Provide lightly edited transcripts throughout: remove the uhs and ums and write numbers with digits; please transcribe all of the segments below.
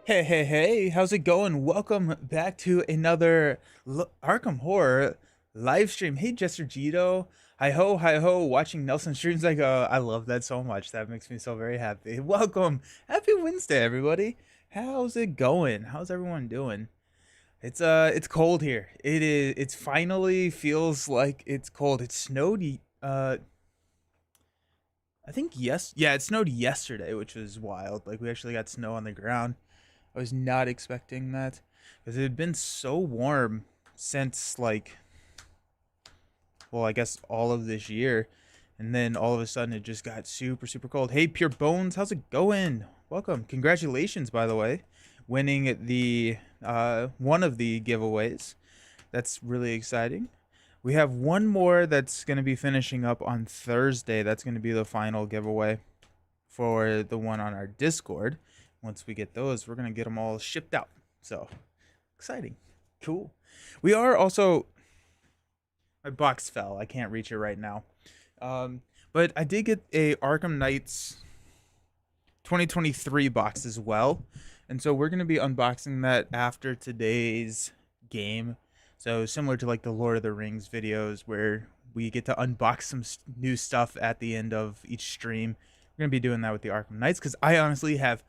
Hey, how's it going? Welcome back to another Arkham Horror live stream. Hey, Jester Gito. Hi ho, watching Nelson streams like I love that so much. That makes me so very happy. Welcome. Happy Wednesday, everybody. How's it going? How's everyone doing? It's cold here. It's finally feels like it's cold. It snowed I think it snowed yesterday, which was wild. Like we actually got snow on the ground. I was not expecting that because it had been so warm since I guess all of this year, and then all of a sudden it just got super cold. Hey, Pure Bones, how's it going? Welcome, congratulations, by the way, winning the one of the giveaways. That's really exciting. We have one more that's going to be finishing up on Thursday. That's going to be the final giveaway for the one on our Discord. Once we get those, we're going to get them all shipped out. So, exciting. Cool. We are also... My box fell. I can't reach it right now. But I did get a Arkham Knights 2023 box as well. And so we're going to be unboxing that after today's game. So similar to like the Lord of the Rings videos where we get to unbox some new stuff at the end of each stream. We're going to be doing that with the Arkham Knights because I honestly have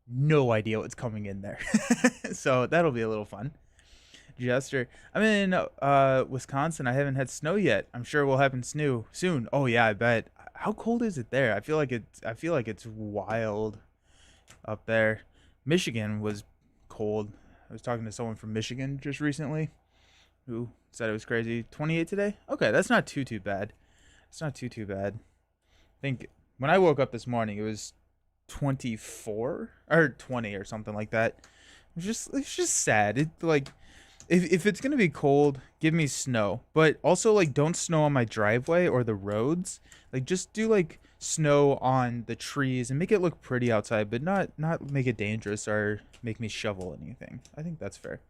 no idea what's coming in there. So that'll be a little fun. Jester, I'm in Wisconsin. I haven't had snow yet. I'm sure it will happen soon. Oh yeah, I bet. How cold is it there? I feel like it's wild up there. Michigan was cold. I was talking to someone from Michigan just recently who said it was crazy. 28 today? Okay, that's not too bad. It's not too bad. I think when I woke up this morning it was 24 or 20 or something like that. It's just sad. It like if it's gonna be cold, give me snow, but also like don't snow on my driveway or the roads. Like just do like snow on the trees and make it look pretty outside, but not make it dangerous or make me shovel anything. I think that's fair.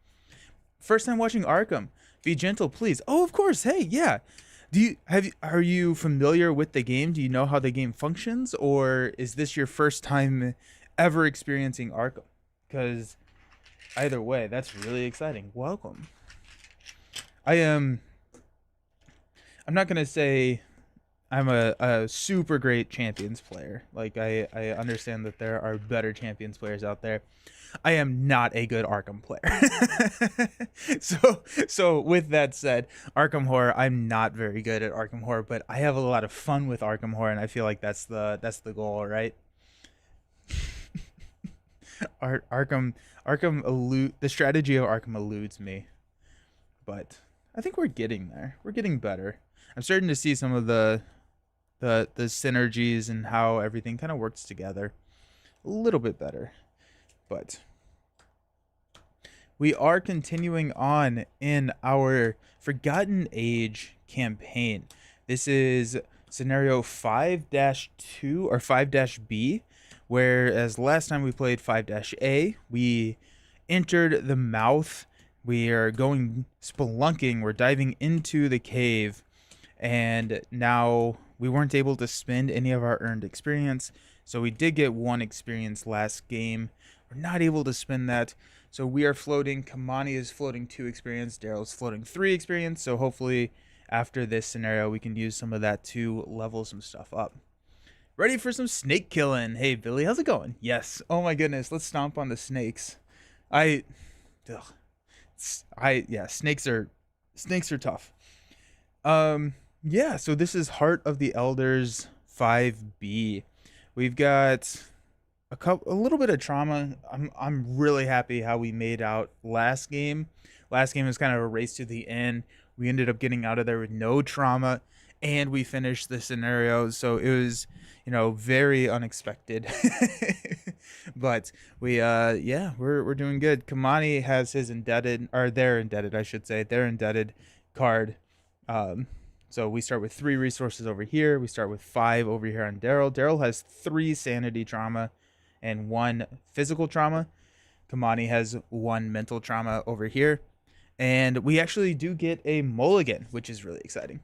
First time watching Arkham. Be gentle, please. Oh, of course. Hey, yeah. Are you familiar with the game? Do you know how the game functions, or is this your first time ever experiencing Arkham? Because either way, that's really exciting. Welcome. I am. I'm not gonna say I'm a super great Champions player. Like I understand that there are better Champions players out there. I am not a good Arkham player. So with that said, Arkham Horror, I'm not very good at Arkham Horror, but I have a lot of fun with Arkham Horror, and I feel like that's the goal, right? The strategy of Arkham eludes me, but I think we're getting there. We're getting better. I'm starting to see some of the synergies and how everything kind of works together a little bit better. But we are continuing on in our Forgotten Age campaign. This is scenario 5-2 or 5-B, whereas last time we played 5-A, we entered the mouth. We are going spelunking. We're diving into the cave, and now we weren't able to spend any of our earned experience. So we did get 1 experience last game. We're not able to spend that. So we are floating. Kamani is floating 2 experience. Daryl's floating 3 experience. So hopefully after this scenario, we can use some of that to level some stuff up. Ready for some snake killing. Hey, Billy, how's it going? Yes. Oh my goodness. Let's stomp on the snakes. Yeah, snakes are tough. Yeah, so this is Heart of the Elders 5B. We've got a little bit of trauma. I'm really happy how we made out last game. Last game was kind of a race to the end. We ended up getting out of there with no trauma, and we finished the scenario. So it was, very unexpected. But we're doing good. Kamani has his their indebted card. So we start with 3 resources over here. We start with 5 over here on Daryl. Daryl has 3 sanity trauma and 1 physical trauma. Kamani has 1 mental trauma over here. And we actually do get a mulligan, which is really exciting.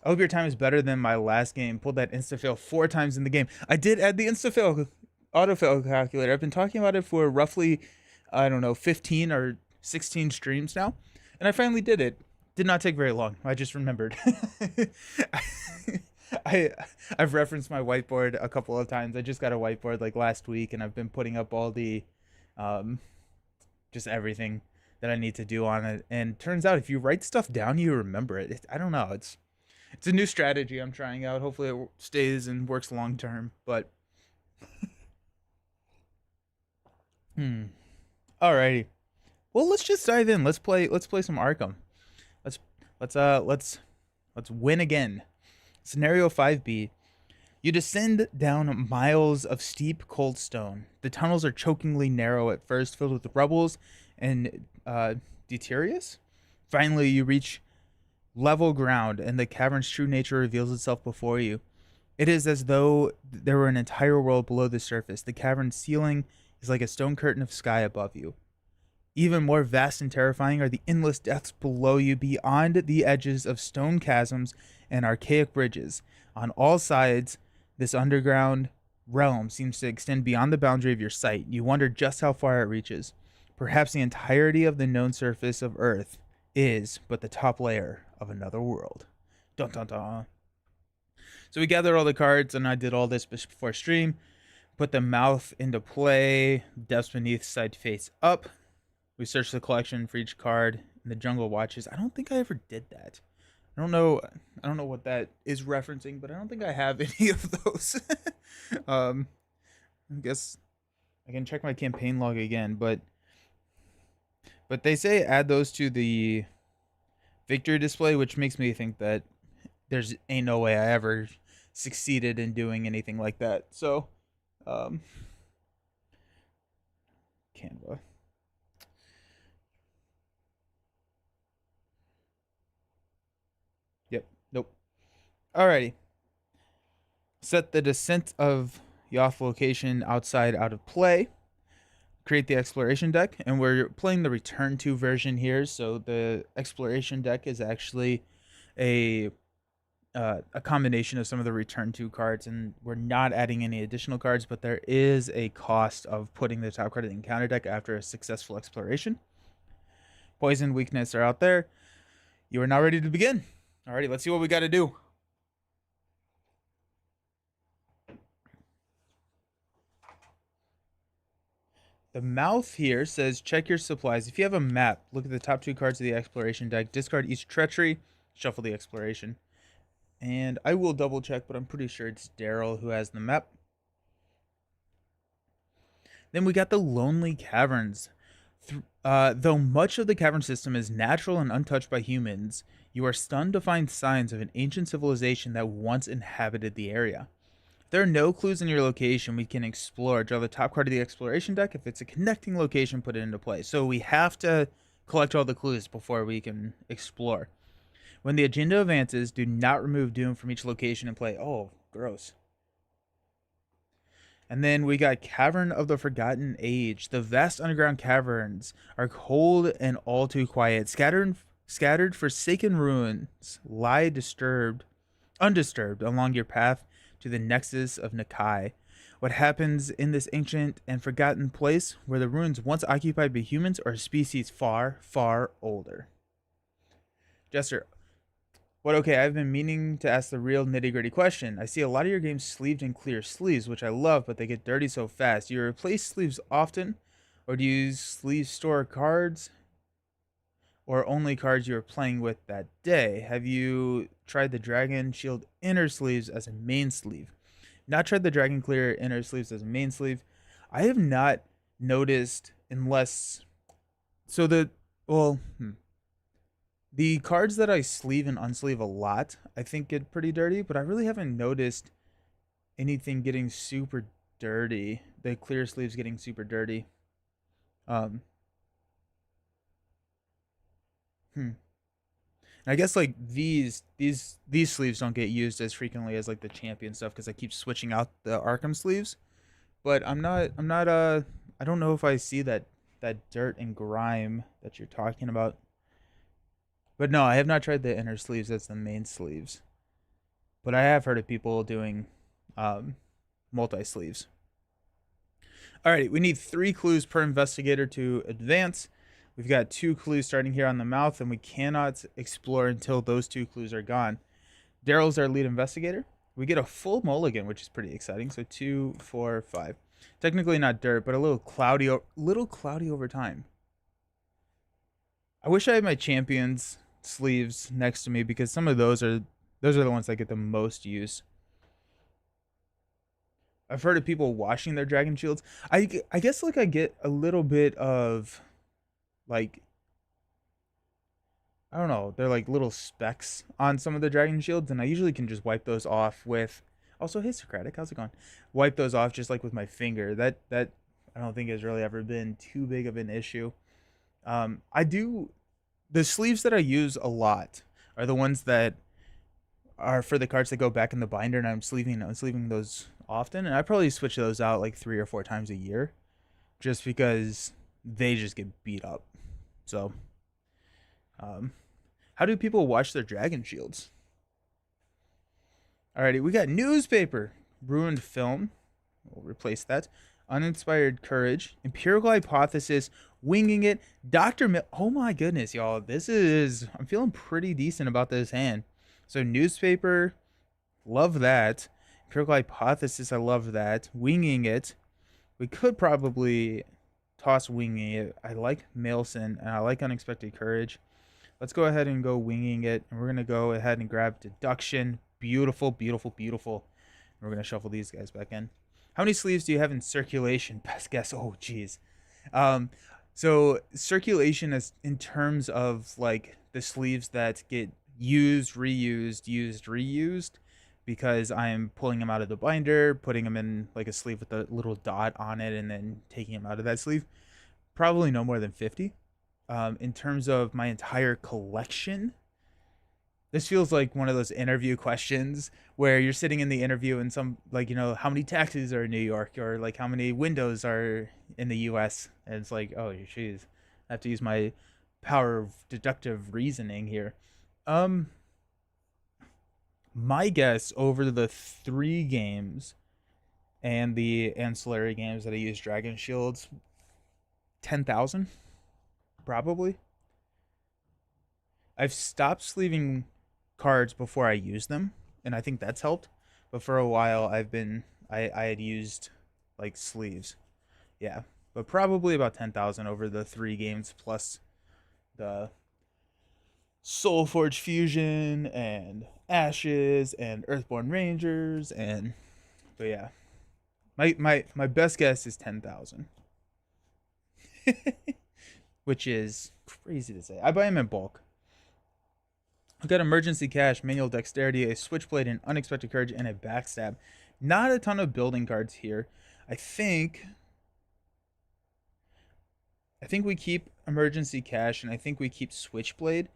I hope your time is better than my last game. Pulled that insta-fail 4 times in the game. I did add the insta-fail autofail calculator. I've been talking about it for roughly I don't know, 15 or 16 streams now, and I finally did it. Did not take very long. I just remembered. I I've referenced my whiteboard a couple of times. I just got a whiteboard like last week, and I've been putting up all the um, just everything that I need to do on it. And turns out if you write stuff down, you remember it. I don't know. It's a new strategy I'm trying out. Hopefully it stays and works long term. But hmm. Alrighty. Well, let's just dive in. Let's play some Arkham. Let's let's uh let's let's win again. Scenario 5B. You descend down miles of steep cold stone. The tunnels are chokingly narrow at first, filled with rubbles and detritus. Finally, you reach level ground, and the cavern's true nature reveals itself before you. It is as though there were an entire world below the surface. The cavern's ceiling is like a stone curtain of sky above you. Even more vast and terrifying are the endless depths below you, beyond the edges of stone chasms and archaic bridges. On all sides, this underground realm seems to extend beyond the boundary of your sight. You wonder just how far it reaches. Perhaps the entirety of the known surface of Earth is but the top layer of another world. Dun dun dun. So we gathered all the cards, and I did all this before stream. Put the mouth into play, depths beneath, side face up. We search the collection for each card in the jungle watches. I don't think I ever did that. I don't know what that is referencing, but I don't think I have any of those. I guess I can check my campaign log again, but they say add those to the victory display, which makes me think that there's ain't no way I ever succeeded in doing anything like that. So, Canva. Yep. Nope. Alrighty. Set the descent of Yoth location outside out of play. Create the exploration deck, and we're playing the return to version here. So the exploration deck is actually a combination of some of the return to cards, and we're not adding any additional cards, but there is a cost of putting the top card in the encounter deck after a successful exploration. Poison, weakness are out there. You are now ready to begin. Alrighty, let's see what we got to do. The mouth here says check your supplies. If you have a map, look at the top two cards of the exploration deck, discard each treachery, shuffle the exploration. And I will double check, but I'm pretty sure it's Daryl who has the map. Then we got the Lonely Caverns. Though much of the cavern system is natural and untouched by humans, you are stunned to find signs of an ancient civilization that once inhabited the area. If there are no clues in your location we can explore. Draw the top card of the exploration deck. If it's a connecting location, put it into play. So we have to collect all the clues before we can explore. When the agenda advances, do not remove Doom from each location and play. Oh, gross. And then we got Cavern of the Forgotten Age. The vast underground caverns are cold and all too quiet. Scattered forsaken ruins lie undisturbed along your path to the nexus of Nakai. What happens in this ancient and forgotten place were the ruins once occupied by humans or a species far, far older? Jester, what? Okay, I've been meaning to ask the real nitty-gritty question. I see a lot of your games sleeved in clear sleeves, which I love, but they get dirty so fast. Do you replace sleeves often, or do you use sleeves store cards, or only cards you are playing with that day? Have you tried the Dragon Shield inner sleeves as a main sleeve? Not tried the Dragon Clear inner sleeves as a main sleeve. I have not noticed unless... So the cards that I sleeve and unsleeve a lot, I think get pretty dirty, but I really haven't noticed anything getting super dirty. The clear sleeves getting super dirty. I guess like these sleeves don't get used as frequently as like the champion stuff because I keep switching out the Arkham sleeves. But I don't know if I see that dirt and grime that you're talking about. But no, I have not tried the inner sleeves as the main sleeves. But I have heard of people doing multi sleeves. Alrighty, we need 3 clues per investigator to advance. We've got 2 clues starting here on the mouth, and we cannot explore until those 2 clues are gone. Daryl's our lead investigator. We get a full mulligan, which is pretty exciting. So 2, 4, 5. Technically not dirt, but a little cloudy over time. I wish I had my champions sleeves next to me because some of those are the ones that get the most use. I've heard of people washing their dragon shields. I guess like I get a little bit of like, I don't know, they're like little specks on some of the dragon shields, and I usually can just wipe those off with, also, hey Socratic, how's it going? Wipe those off just like with my finger. That I don't think has really ever been too big of an issue. The sleeves that I use a lot are the ones that are for the cards that go back in the binder, and I'm sleeving those often, and I probably switch those out like 3 or 4 times a year, just because they just get beat up. So, how do people wash their dragon shields? Alrighty, we got newspaper, ruined film. We'll replace that. Uninspired courage, empirical hypothesis, winging it, oh my goodness, y'all. I'm feeling pretty decent about this hand. So newspaper, love that. Empirical hypothesis, I love that. Winging it, we could probably toss winging it. I like Mailson and I like unexpected courage. Let's go ahead and go winging it, and we're gonna go ahead and grab deduction. Beautiful, beautiful, beautiful. And we're gonna shuffle these guys back in. How many sleeves do you have in circulation? Best guess. Oh, geez. So circulation is in terms of like the sleeves that get used, reused, because I'm pulling them out of the binder, putting them in like a sleeve with a little dot on it, and then taking them out of that sleeve. Probably no more than 50. In terms of my entire collection, this feels like one of those interview questions where you're sitting in the interview and some, like, how many taxis are in New York, or like how many windows are in the US, and it's like, oh jeez, I have to use my power of deductive reasoning here. My guess over the 3 games and the ancillary games that I use dragon shields, 10,000 probably. I've stopped sleeving cards before I use them, and I think that's helped. But for a while, I had used like sleeves, yeah. But probably about 10,000 over the 3 games plus the Soulforge Fusion and Ashes and Earthborn Rangers, but yeah, my best guess is 10,000, which is crazy to say. I buy them in bulk. I've got emergency cash, manual dexterity, a switchblade, an unexpected courage, and a backstab. Not a ton of building cards here. I think we keep emergency cash, and I think we keep switchblade.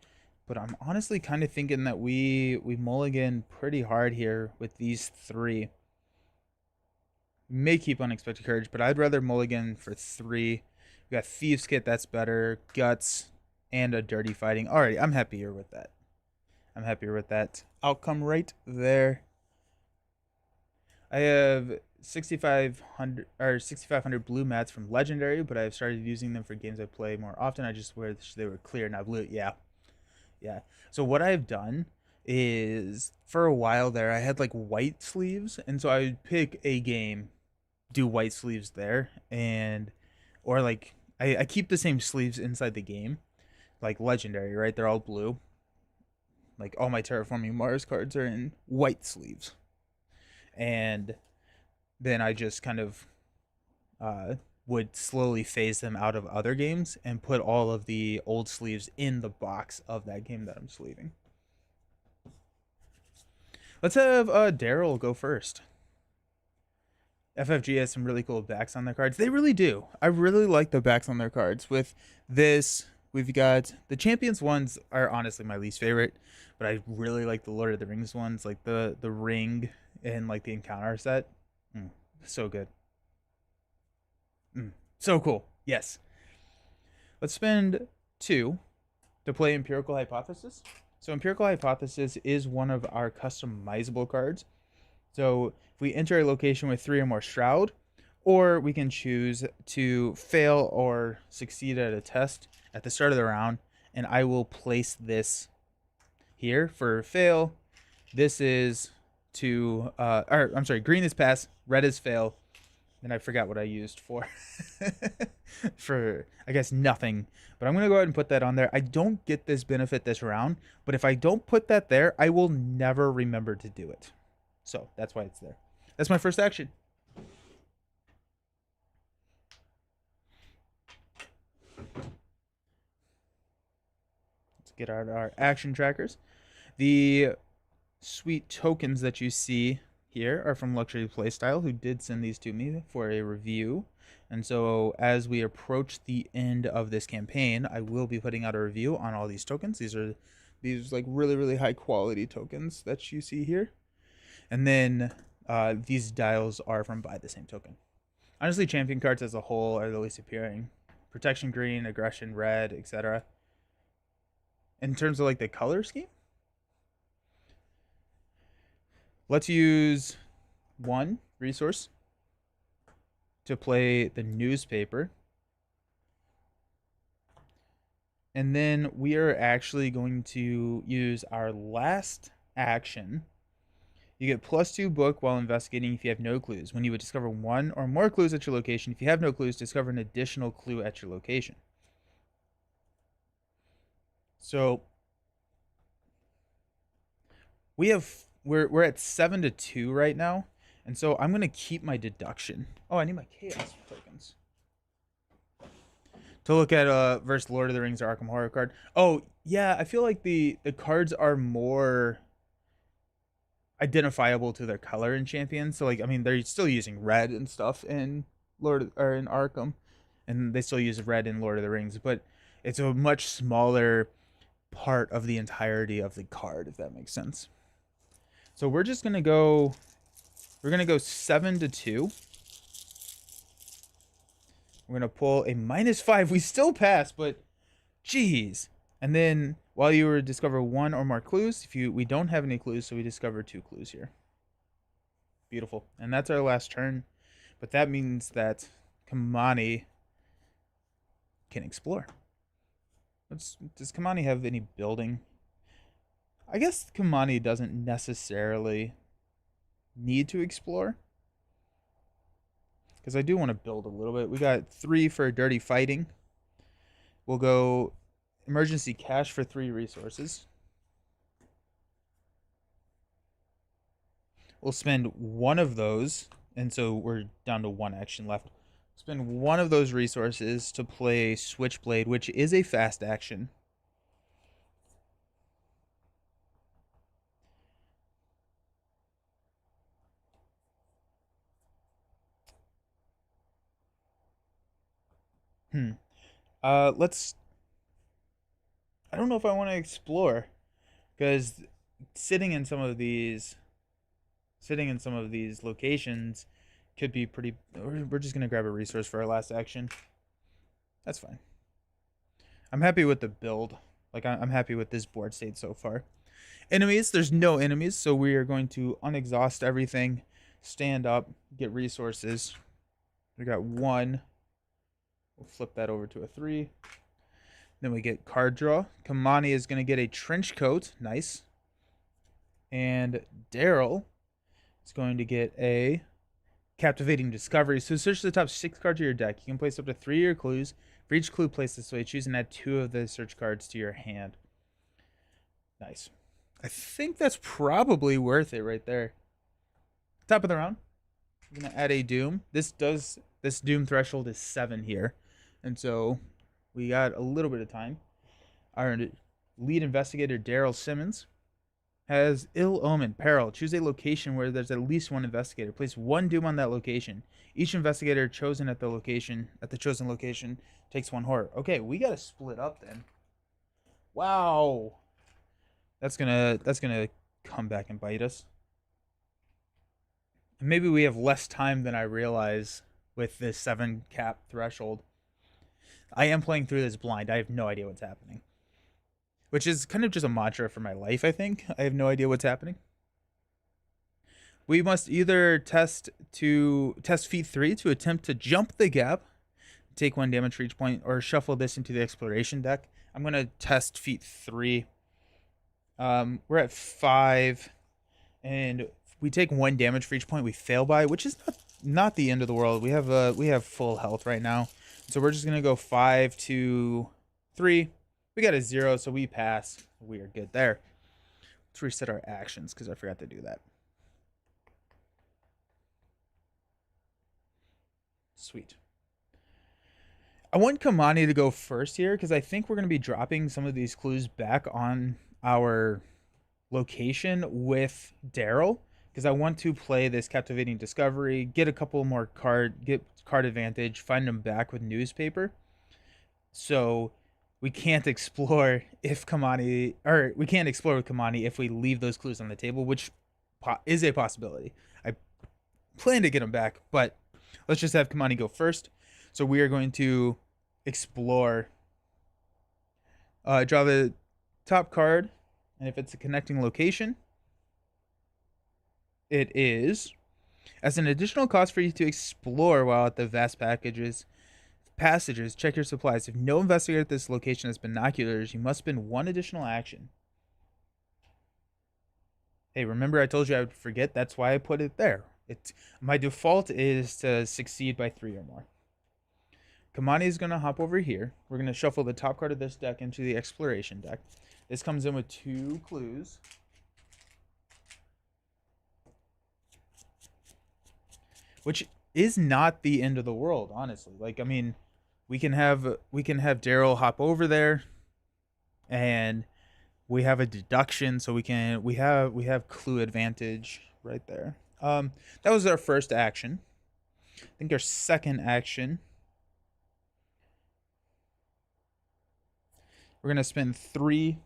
But I'm honestly kind of thinking that we mulligan pretty hard here with these 3. We may keep unexpected courage, but I'd rather mulligan for 3. We got Thieves Kit, that's better. Guts, and a dirty fighting. Alright, I'm happier with that. Outcome right there. I have 6,500 blue mats from Legendary, but I've started using them for games I play more often. I just wish they were clear, not blue. Yeah. So what I've done is, for a while there, I had like white sleeves, and so I would pick a game, do white sleeves there, or like I keep the same sleeves inside the game, like Legendary, right? They're all blue. Like all my Terraforming Mars cards are in white sleeves, and then I just kind of would slowly phase them out of other games and put all of the old sleeves in the box of that game that I'm sleeving. Let's have Daryl go first. FFG has some really cool backs on their cards. They really do. I really like the backs on their cards. With this, we've got the Champions ones are honestly my least favorite, but I really like the Lord of the Rings ones, like the ring and like the encounter set. So good. So cool. Yes. Let's spend 2 to play Empirical Hypothesis. So Empirical Hypothesis is one of our customizable cards. So if we enter a location with 3 or more Shroud, or we can choose to fail or succeed at a test at the start of the round, and I will place this here for fail. This is to, or I'm sorry, green is pass, red is fail, and I forgot what I used for, for, I guess, nothing. But I'm going to go ahead and put that on there. I don't get this benefit this round, but if I don't put that there, I will never remember to do it. So that's why it's there. That's my first action. Let's get out our action trackers. The sweet tokens that you see here are from Luxury Playstyle, who did send these to me for a review. And so as we approach the end of this campaign, I will be putting out a review on all these tokens. These are like really high quality tokens that you see here. And then these dials are from Buy the Same Token. Honestly, champion cards as a whole are the least appealing. Protection green, aggression red, etc. In terms of like the color scheme, let's use one resource to play the newspaper. And then we are actually going to use our last action. You get +2 book while investigating if you have no clues. When you would discover one or more clues at your location, if you have no clues, discover an additional clue at your location. So we're at 7-2 right now, and so I'm gonna keep my deduction. Oh, I need my chaos tokens to look at versus Lord of the Rings or Arkham Horror card. Oh yeah, I feel like the cards are more identifiable to their color in Champions. So like, I mean, they're still using red and stuff in in Arkham, and they still use red in Lord of the Rings, but it's a much smaller part of the entirety of the card, if that makes sense. So we're just gonna go. We're gonna go 7-2. We're gonna pull a -5. We still pass, but geez. And then while you discover one or more clues, we don't have any clues, so we discover 2 clues here. Beautiful. And that's our last turn. But that means that Kamani can explore. Does Kamani have any building? I guess Kamani doesn't necessarily need to explore, because I do want to build a little bit. We got 3 for dirty fighting. We'll go emergency cash for 3 resources. We'll spend one of those, and so we're down to 1 action left. Spend one of those resources to play Switchblade, which is a fast action. Let's. I don't know if I want to explore, because sitting in some of these locations could be pretty. We're just gonna grab a resource for our last action. That's fine. I'm happy with the build. Like, I'm happy with this board state so far. Enemies, there's no enemies, so we are going to unexhaust everything, stand up, get resources. We got 1. We'll flip that over to a 3. Then we get card draw. Kamani is going to get a trench coat. Nice. And Daryl is going to get a captivating discovery. So search the top 6 cards of your deck. You can place up to 3 of your clues. For each clue placed this way, choose and add 2 of the search cards to your hand. Nice. I think that's probably worth it right there. Top of the round. We're going to add a Doom. This Doom threshold is 7 here. And so we got a little bit of time. Our lead investigator, Daryl Simmons, has Ill Omen, Peril. Choose a location where there's at least 1 investigator. Place 1 Doom on that location. Each investigator chosen at the chosen location, takes 1 horror. Okay, we gotta split up then. Wow. That's gonna come back and bite us. Maybe we have less time than I realize with this 7 cap threshold. I am playing through this blind. I have no idea what's happening. Which is kind of just a mantra for my life, I think. I have no idea what's happening. We must either test to test feat 3 to attempt to jump the gap, take 1 damage for each point, or shuffle this into the exploration deck. I'm going to test feat 3. We're at 5, and we take 1 damage for each point we fail by, which is not the end of the world. We have full health right now, so we're just going to go 5 to 3. We got a 0, so we pass. We are good there. Let's reset our actions because I forgot to do that. Sweet. I want Kamani to go first here because I think we're going to be dropping some of these clues back on our location with Daryl, because I want to play this captivating discovery, get a couple more get card advantage, find them back with newspaper. So we can't explore if Kamani, or we can't explore with Kamani if we leave those clues on the table, which is a possibility. I plan to get them back, but let's just have Kamani go first. So we are going to explore, draw the top card, and if it's a connecting location, it is. As an additional cost for you to explore while at the vast passages, check your supplies. If no investigator at this location has binoculars, you must spend 1 additional action. Hey, remember I told you I would forget? That's why I put it there. My default is to succeed by 3 or more. Kamani is going to hop over here. We're going to shuffle the top card of this deck into the exploration deck. This comes in with 2 clues. Which is not the end of the world, honestly. Like, I mean, we can have Daryl hop over there, and we have a deduction, so we have clue advantage right there. That was our first action. I think our second action, we're gonna spend 3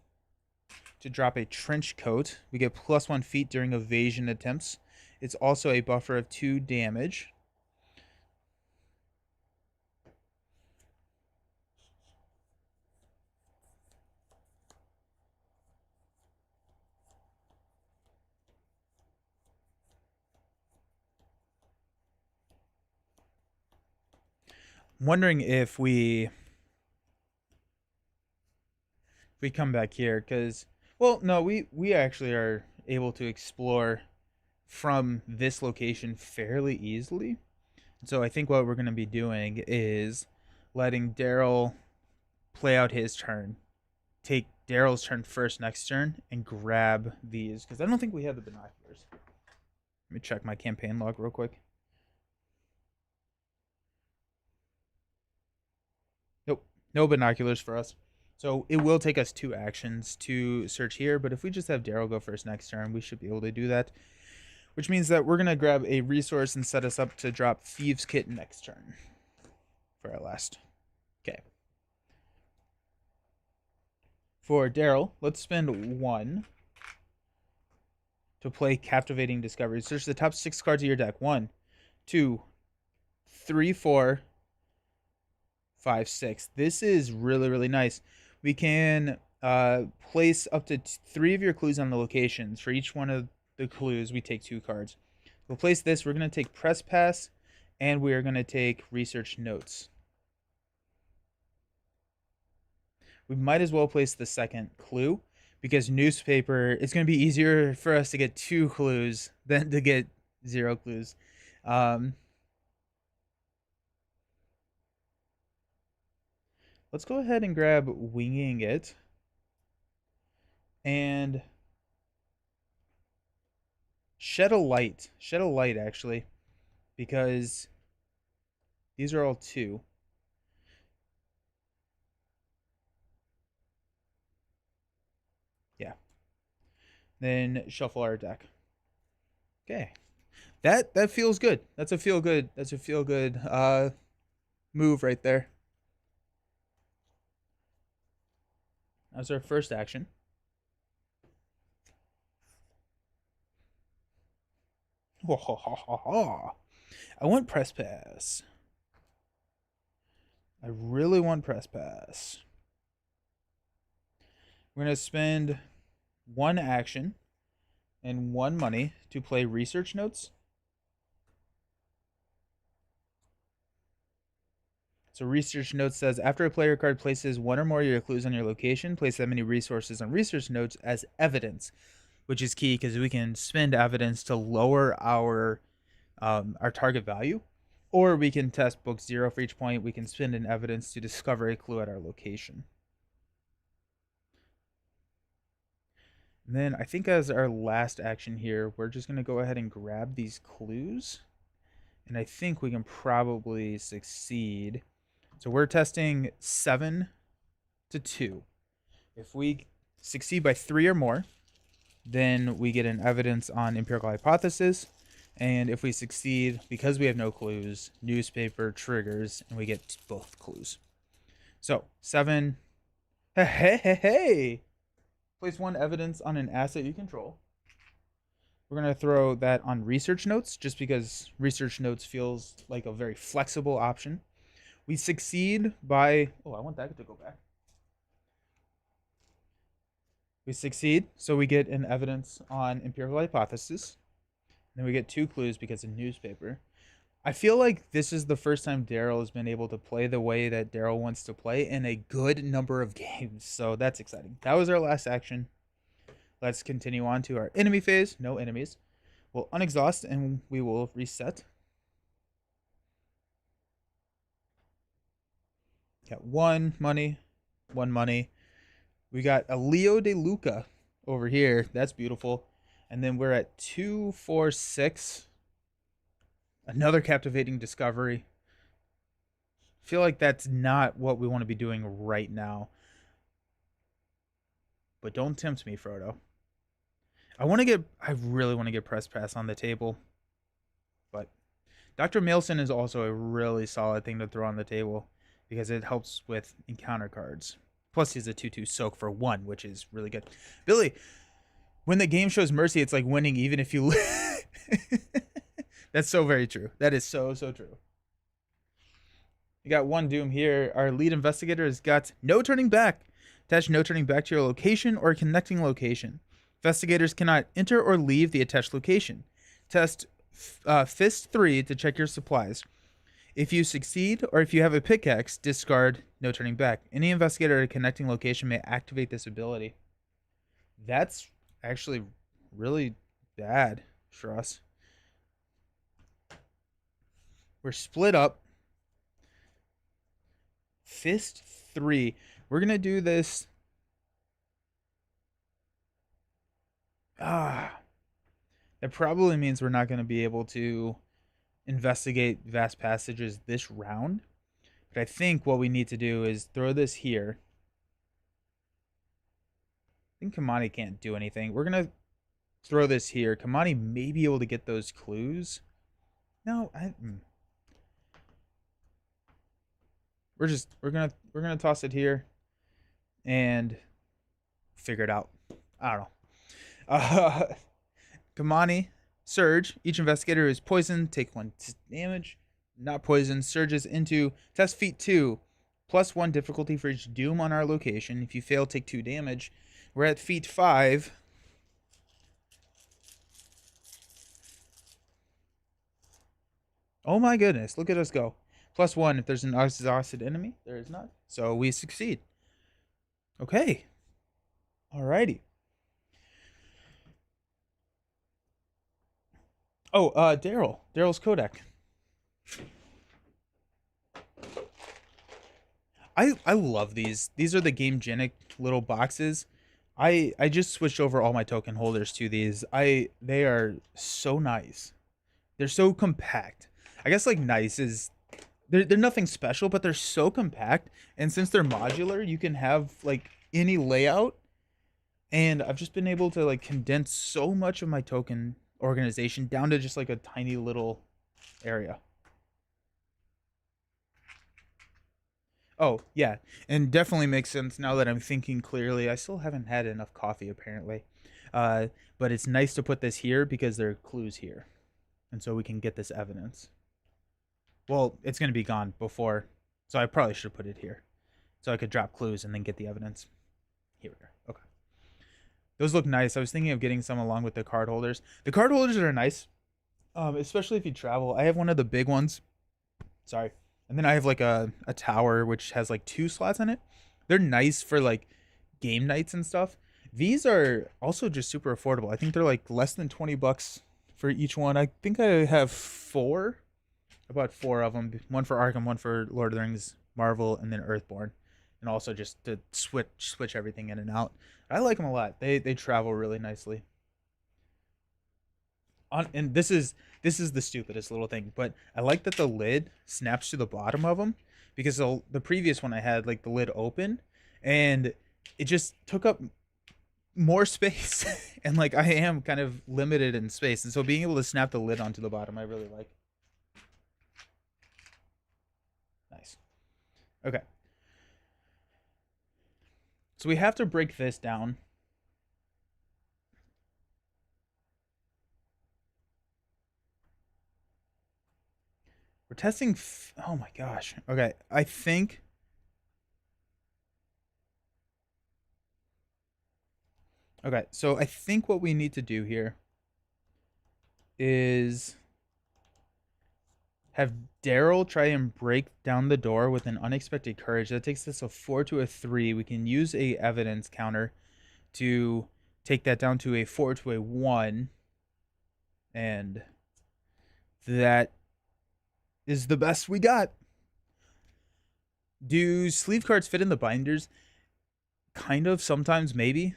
to drop a trench coat. We get +1 feat during evasion attempts. It's also a buffer of 2 damage. I'm wondering if we come back here, because, well, no, we actually are able to explore from this location fairly easily. So I think what we're going to be doing is letting Daryl play out his turn, take Daryl's turn first next turn, and grab these, because I don't think we have the binoculars. Let me check my campaign log real quick. Nope, no binoculars for us. So it will take us 2 actions to search here, but if we just have Daryl go first next turn, we should be able to do that. Which means that we're going to grab a resource and set us up to drop Thieves' Kit next turn for our last. Okay. For Daryl, let's spend 1 to play Captivating Discovery. Search the top 6 cards of your deck. 1, 2, 3, 4, 5, 6. This is really, really nice. We can place up to 3 of your clues on the locations. For each one of the clues, we take 2 cards. We'll place this. We're going to take Press Pass, and we are going to take Research Notes. We might as well place the second clue, because newspaper, it's going to be easier for us to get 2 clues than to get 0 clues. Let's go ahead and grab Winging It. And Shed a Light. Shed a Light, actually. Because these are all 2. Yeah. Then shuffle our deck. Okay. That feels good. That's a feel good move right there. That's our first action. I want Press Pass. I really want Press Pass. We're going to spend 1 action and 1 money to play Research Notes. So research notes says after a player card places one or more of your clues on your location, place that many resources on research notes as evidence, which is key because we can spend evidence to lower our target value, or we can test book 0 for each point. We can spend an evidence to discover a clue at our location. And then I think as our last action here, we're just going to go ahead and grab these clues. And I think we can probably succeed. So we're testing 7 to 2. If we succeed by 3 or more, then we get an evidence on empirical hypothesis. And if we succeed, because we have no clues, newspaper triggers, and we get both clues. So 7. Hey. Place 1 evidence on an asset you control. We're going to throw that on research notes just because research notes feels like a very flexible option. We succeed by... Oh, I want that to go back. We succeed, so we get an evidence on empirical hypothesis. Then we get 2 clues because of newspaper. I feel like this is the first time Daryl has been able to play the way that Daryl wants to play in a good number of games. So that's exciting. That was our last action. Let's continue on to our enemy phase. No enemies. We'll unexhaust and we will reset. Got 1 money. 1 money. We got a Leo De Luca over here. That's beautiful. And then we're at 2, 4, 6. Another captivating discovery. Feel like that's not what we want to be doing right now. But don't tempt me, Frodo. I really want to get press pass on the table. But Dr. Maelson is also a really solid thing to throw on the table because it helps with encounter cards. Plus he's a 2/2 soak for 1, which is really good. Billy, when the game shows mercy, it's like winning even if you That's so very true. That is so true. You got 1 doom here. Our lead investigator has got no turning back. Attach no turning back to your location or connecting location. Investigators cannot enter or leave the attached location. Test Fist 3 to check your supplies. If you succeed or if you have a pickaxe, discard no turning back. Any investigator at a connecting location may activate this ability. That's actually really bad for us. We're split up. Fist 3. We're going to do this. That probably means we're not going to be able to investigate vast passages this round. But I think what we need to do is throw this here. I think Kamani can't do anything. We're going to throw this here. Kamani may be able to get those clues. No, we're gonna toss it here and figure it out. I don't know. Kamani, Surge. Each investigator who is poisoned take 1 damage. Not poisoned. Surges into test feat 2. +1 difficulty for each doom on our location. If you fail, take 2 damage. We're at feat 5. Oh my goodness! Look at us go. +1 if there's an exhausted enemy. There is not. So we succeed. Okay. Alrighty. Oh, Daryl. Daryl's Kodak. I love these. These are the Game-genic little boxes. I just switched over all my token holders to these. They are so nice. They're so compact. I guess like nice is they're nothing special, but they're so compact. And since they're modular, you can have like any layout. And I've just been able to like condense so much of my token organization down to just like a tiny little area. Oh, yeah. And definitely makes sense now that I'm thinking clearly. I still haven't had enough coffee apparently. But it's nice to put this here because there are clues here. And so we can get this evidence. Well, it's going to be gone before, so I probably should put it here. So I could drop clues and then get the evidence. Here we go. Okay. Those look nice. I was thinking of getting some along with the card holders. The card holders are nice, especially if you travel. I have one of the big ones. Sorry. And then I have like a tower which has like 2 slots in it. They're nice for like game nights and stuff. These are also just super affordable. I think they're like less than $20 for each one. I think I have four. I bought four of them. One for Arkham, one for Lord of the Rings, Marvel, and then Earthborn. And also just to switch everything in and out. I like them a lot. They travel really nicely. And this is the stupidest little thing, but I like that the lid snaps to the bottom of them because the previous one I had like the lid open, and it just took up more space, and like I am kind of limited in space, and so being able to snap the lid onto the bottom, I really like. Nice. Okay, so we have to break this down. We're testing. Oh my gosh. Okay, I think. Okay, so I think what we need to do here is have Daryl try and break down the door with an unexpected courage. That takes us a 4 to a 3. We can use a evidence counter to take that down to a 4 to a 1. And that is the best we got. Do sleeve cards fit in the binders? Kind of, sometimes, maybe.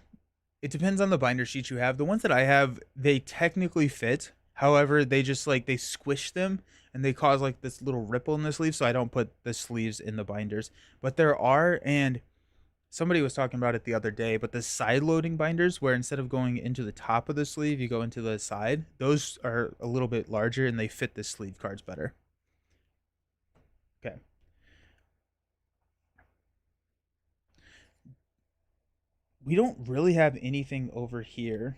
It depends on the binder sheet you have. The ones that I have, they technically fit. However, they just like they squish them and they cause like this little ripple in the sleeve, so I don't put the sleeves in the binders. But there are, and somebody was talking about it the other day, but the side loading binders where instead of going into the top of the sleeve, you go into the side, those are a little bit larger and they fit the sleeve cards better. Okay. We don't really have anything over here.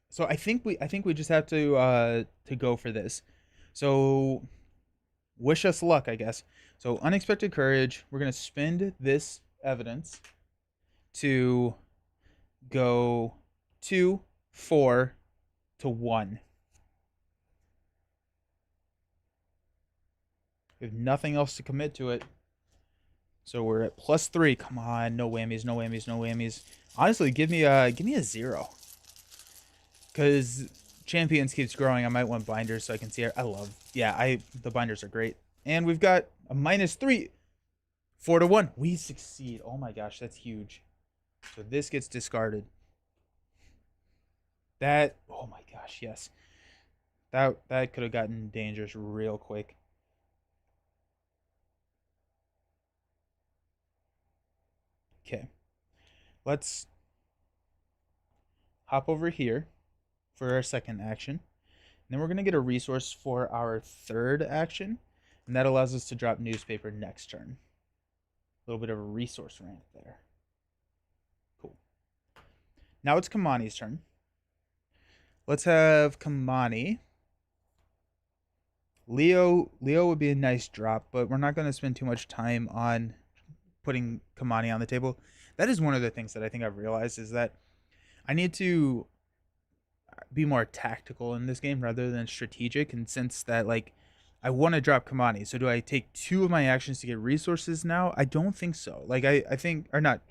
So I think we just have to go for this. So wish us luck, I guess. So unexpected courage. We're gonna spend this evidence to go 2, 4 to 1. We have nothing else to commit to it. So we're at +3. Come on, no whammies, no whammies, no whammies. Honestly, give me a 0. Because champions keeps growing. I might want binders so I can see it. I love. Yeah, the binders are great. And we've got a -3. 4 to 1. We succeed. Oh my gosh, that's huge. So this gets discarded. That, oh my gosh, yes. That could have gotten dangerous real quick. Okay. Let's hop over here for our second action. And then we're going to get a resource for our third action. And that allows us to drop newspaper next turn. A little bit of a resource ramp there. Cool. Now it's Kamani's turn. Let's have Kamani. Leo would be a nice drop, but we're not going to spend too much time on putting Kamani on the table. That is one of the things that I think I've realized is that I need to be more tactical in this game rather than strategic. And since that, like, I want to drop Kamani, so do I take 2 of my actions to get resources now? I don't think so. Like, I think, or not,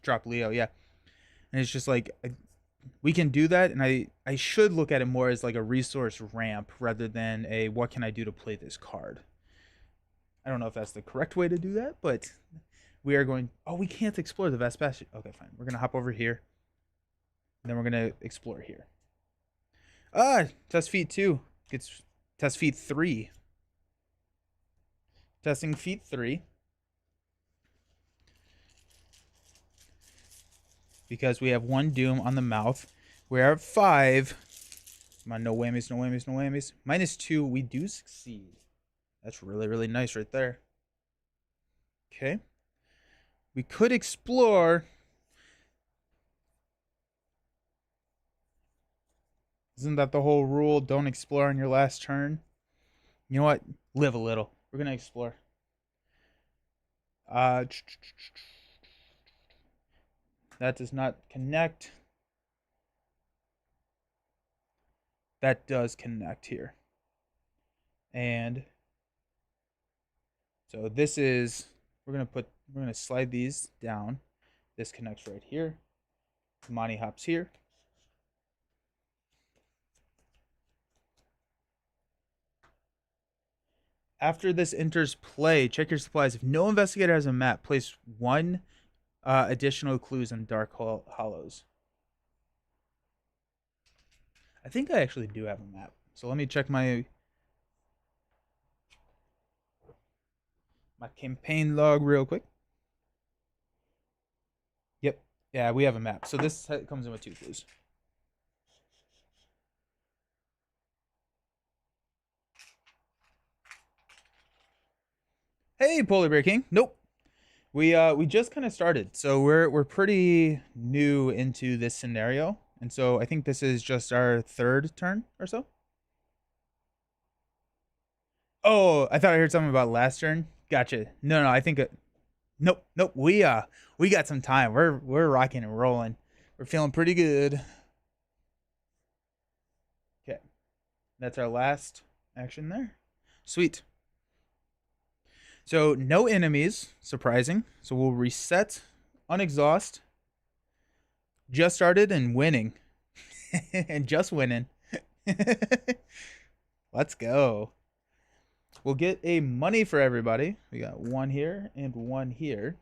drop Leo, yeah. And it's just like, we can do that, and I should look at it more as like a resource ramp rather than a what can I do to play this card. I don't know if that's the correct way to do that, but we are going. Oh, we can't explore the Vespasian. Okay, fine. We're gonna hop over here, and then we're gonna explore here. Test feat 2 gets test feat 3. Testing feat 3 because we have 1 doom on the mouth. We're at 5. Come on, no whammies, no whammies, no whammies. -2, we do succeed. That's really, really nice right there. Okay. We could explore. Isn't that the whole rule? Don't explore on your last turn. You know what? Live a little. We're going to explore. That does not connect. That does connect here. And So this is, we're gonna slide these down. This connects right here. Monty hops here. After this enters play, check your supplies. If no investigator has a map, place one additional clues in dark hollows. I think I actually do have a map. So let me check my campaign log real quick. Yep. Yeah, we have a map. So this comes in with 2 clues. Hey, Polar Bear King. Nope. We just kind of started. So we're pretty new into this scenario. And so I think this is just our 3rd turn or so. Oh, I thought I heard something about last turn. Gotcha. No, I think nope. We got some time. We're rocking and rolling. We're feeling pretty good. Okay. That's our last action there. Sweet. So no enemies, surprising. So we'll reset, unexhaust. Just started and winning. And just winning. Let's go. We'll get a money for everybody. We got 1 here and 1 here.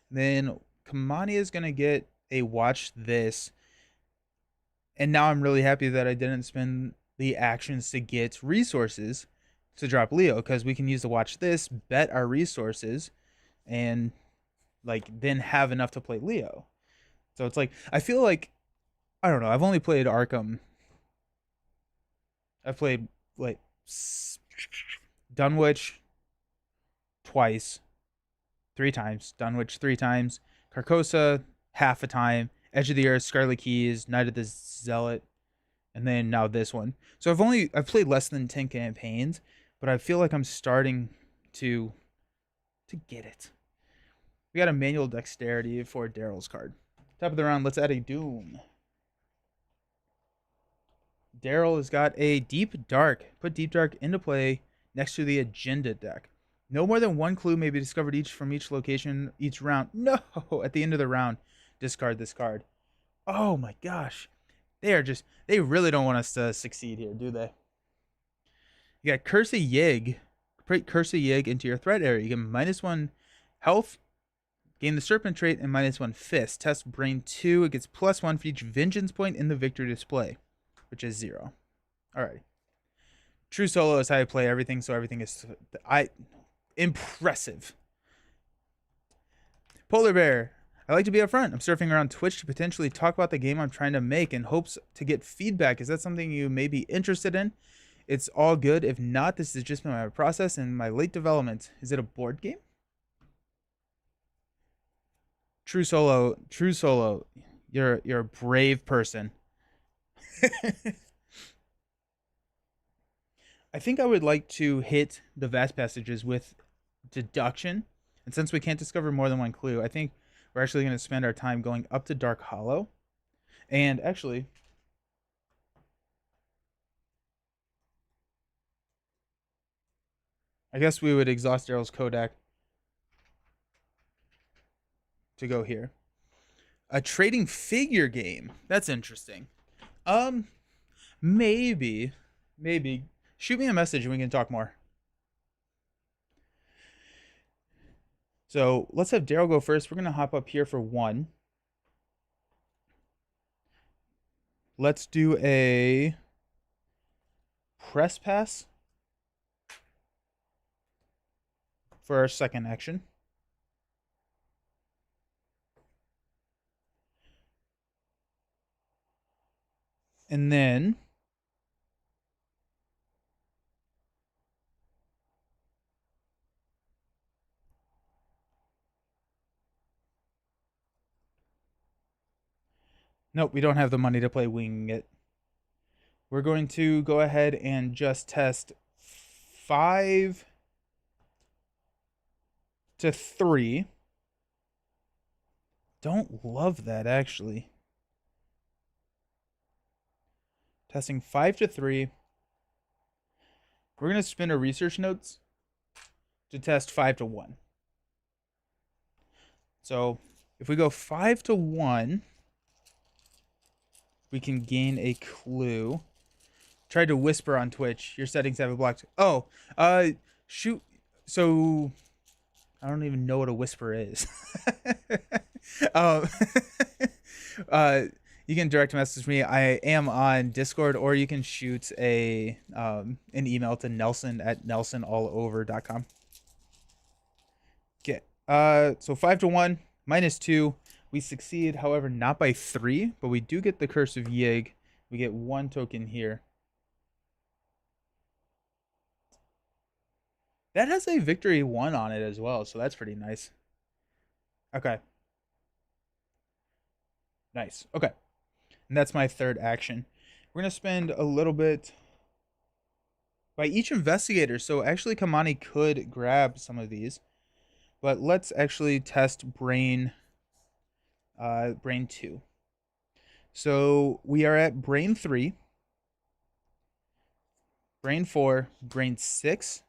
Then Kamani is going to get a watch this. And now I'm really happy that I didn't spend the actions to get resources to drop Leo, because we can use the watch this, bet our resources, and like then have enough to play Leo. So it's like, I feel like, I don't know, I've only played Arkham. I've played like Dunwich twice, 3 times, Dunwich 3 times, Carcosa half a time, Edge of the Earth, Scarlet Keys, Night of the Zealot, and then now this one. So I've played less than 10 campaigns, but I feel like I'm starting to get it. We got a manual dexterity for Daryl's card. Top of the round, let's add a Doom. Daryl has got a Deep Dark. Put Deep Dark into play next to the agenda deck. No more than 1 clue may be discovered from each location each round. No! At the end of the round, discard this card. Oh my gosh. They really don't want us to succeed here, do they? You got Curse of Yig. Put Curse of Yig into your threat area. You get -1 health, gain the Serpent trait, and -1 fist. Test Brain 2. It gets +1 for each Vengeance point in the victory display, which is 0. Alrighty. True Solo is how I play everything, so everything is impressive. Polar Bear. I like to be upfront. I'm surfing around Twitch to potentially talk about the game I'm trying to make in hopes to get feedback. Is that something you may be interested in? It's all good. If not, this has just been my process and my late development. Is it a board game? True Solo. You're a brave person. I think I would like to hit the vast passages with deduction. And since we can't discover more than 1 clue, I think we're actually going to spend our time going up to Dark Hollow. And actually, I guess we would exhaust Daryl's Kodak to go here. A trading figure game. That's interesting. Maybe. Shoot me a message and we can talk more. So let's have Daryl go first. We're going to hop up here for 1. Let's do a press pass for our second action. And then nope, we don't have the money to play Winging It. We're going to go ahead and just test 5 to 3. Don't love that, actually. Testing 5 to 3. We're going to spin our research notes. to test 5 to 1. So if we go 5 to 1, we can gain a clue. Tried to whisper on Twitch. Your settings have it blocked. Oh, shoot. So I don't even know what a whisper is. um, you can direct message me. I am on Discord, or you can shoot an email to nelson@nelsonallover.com. Okay. So 5 to 1, -2. We succeed, however, not by 3, but we do get the Curse of Yig. We get 1 token here. That has a victory 1 on it as well, so that's pretty nice. Okay. Nice. Okay. And that's my third action. We're going to spend a little bit by each investigator. So actually Kamani could grab some of these. But let's actually test brain 2. So we are at brain 3, brain 4, brain 6,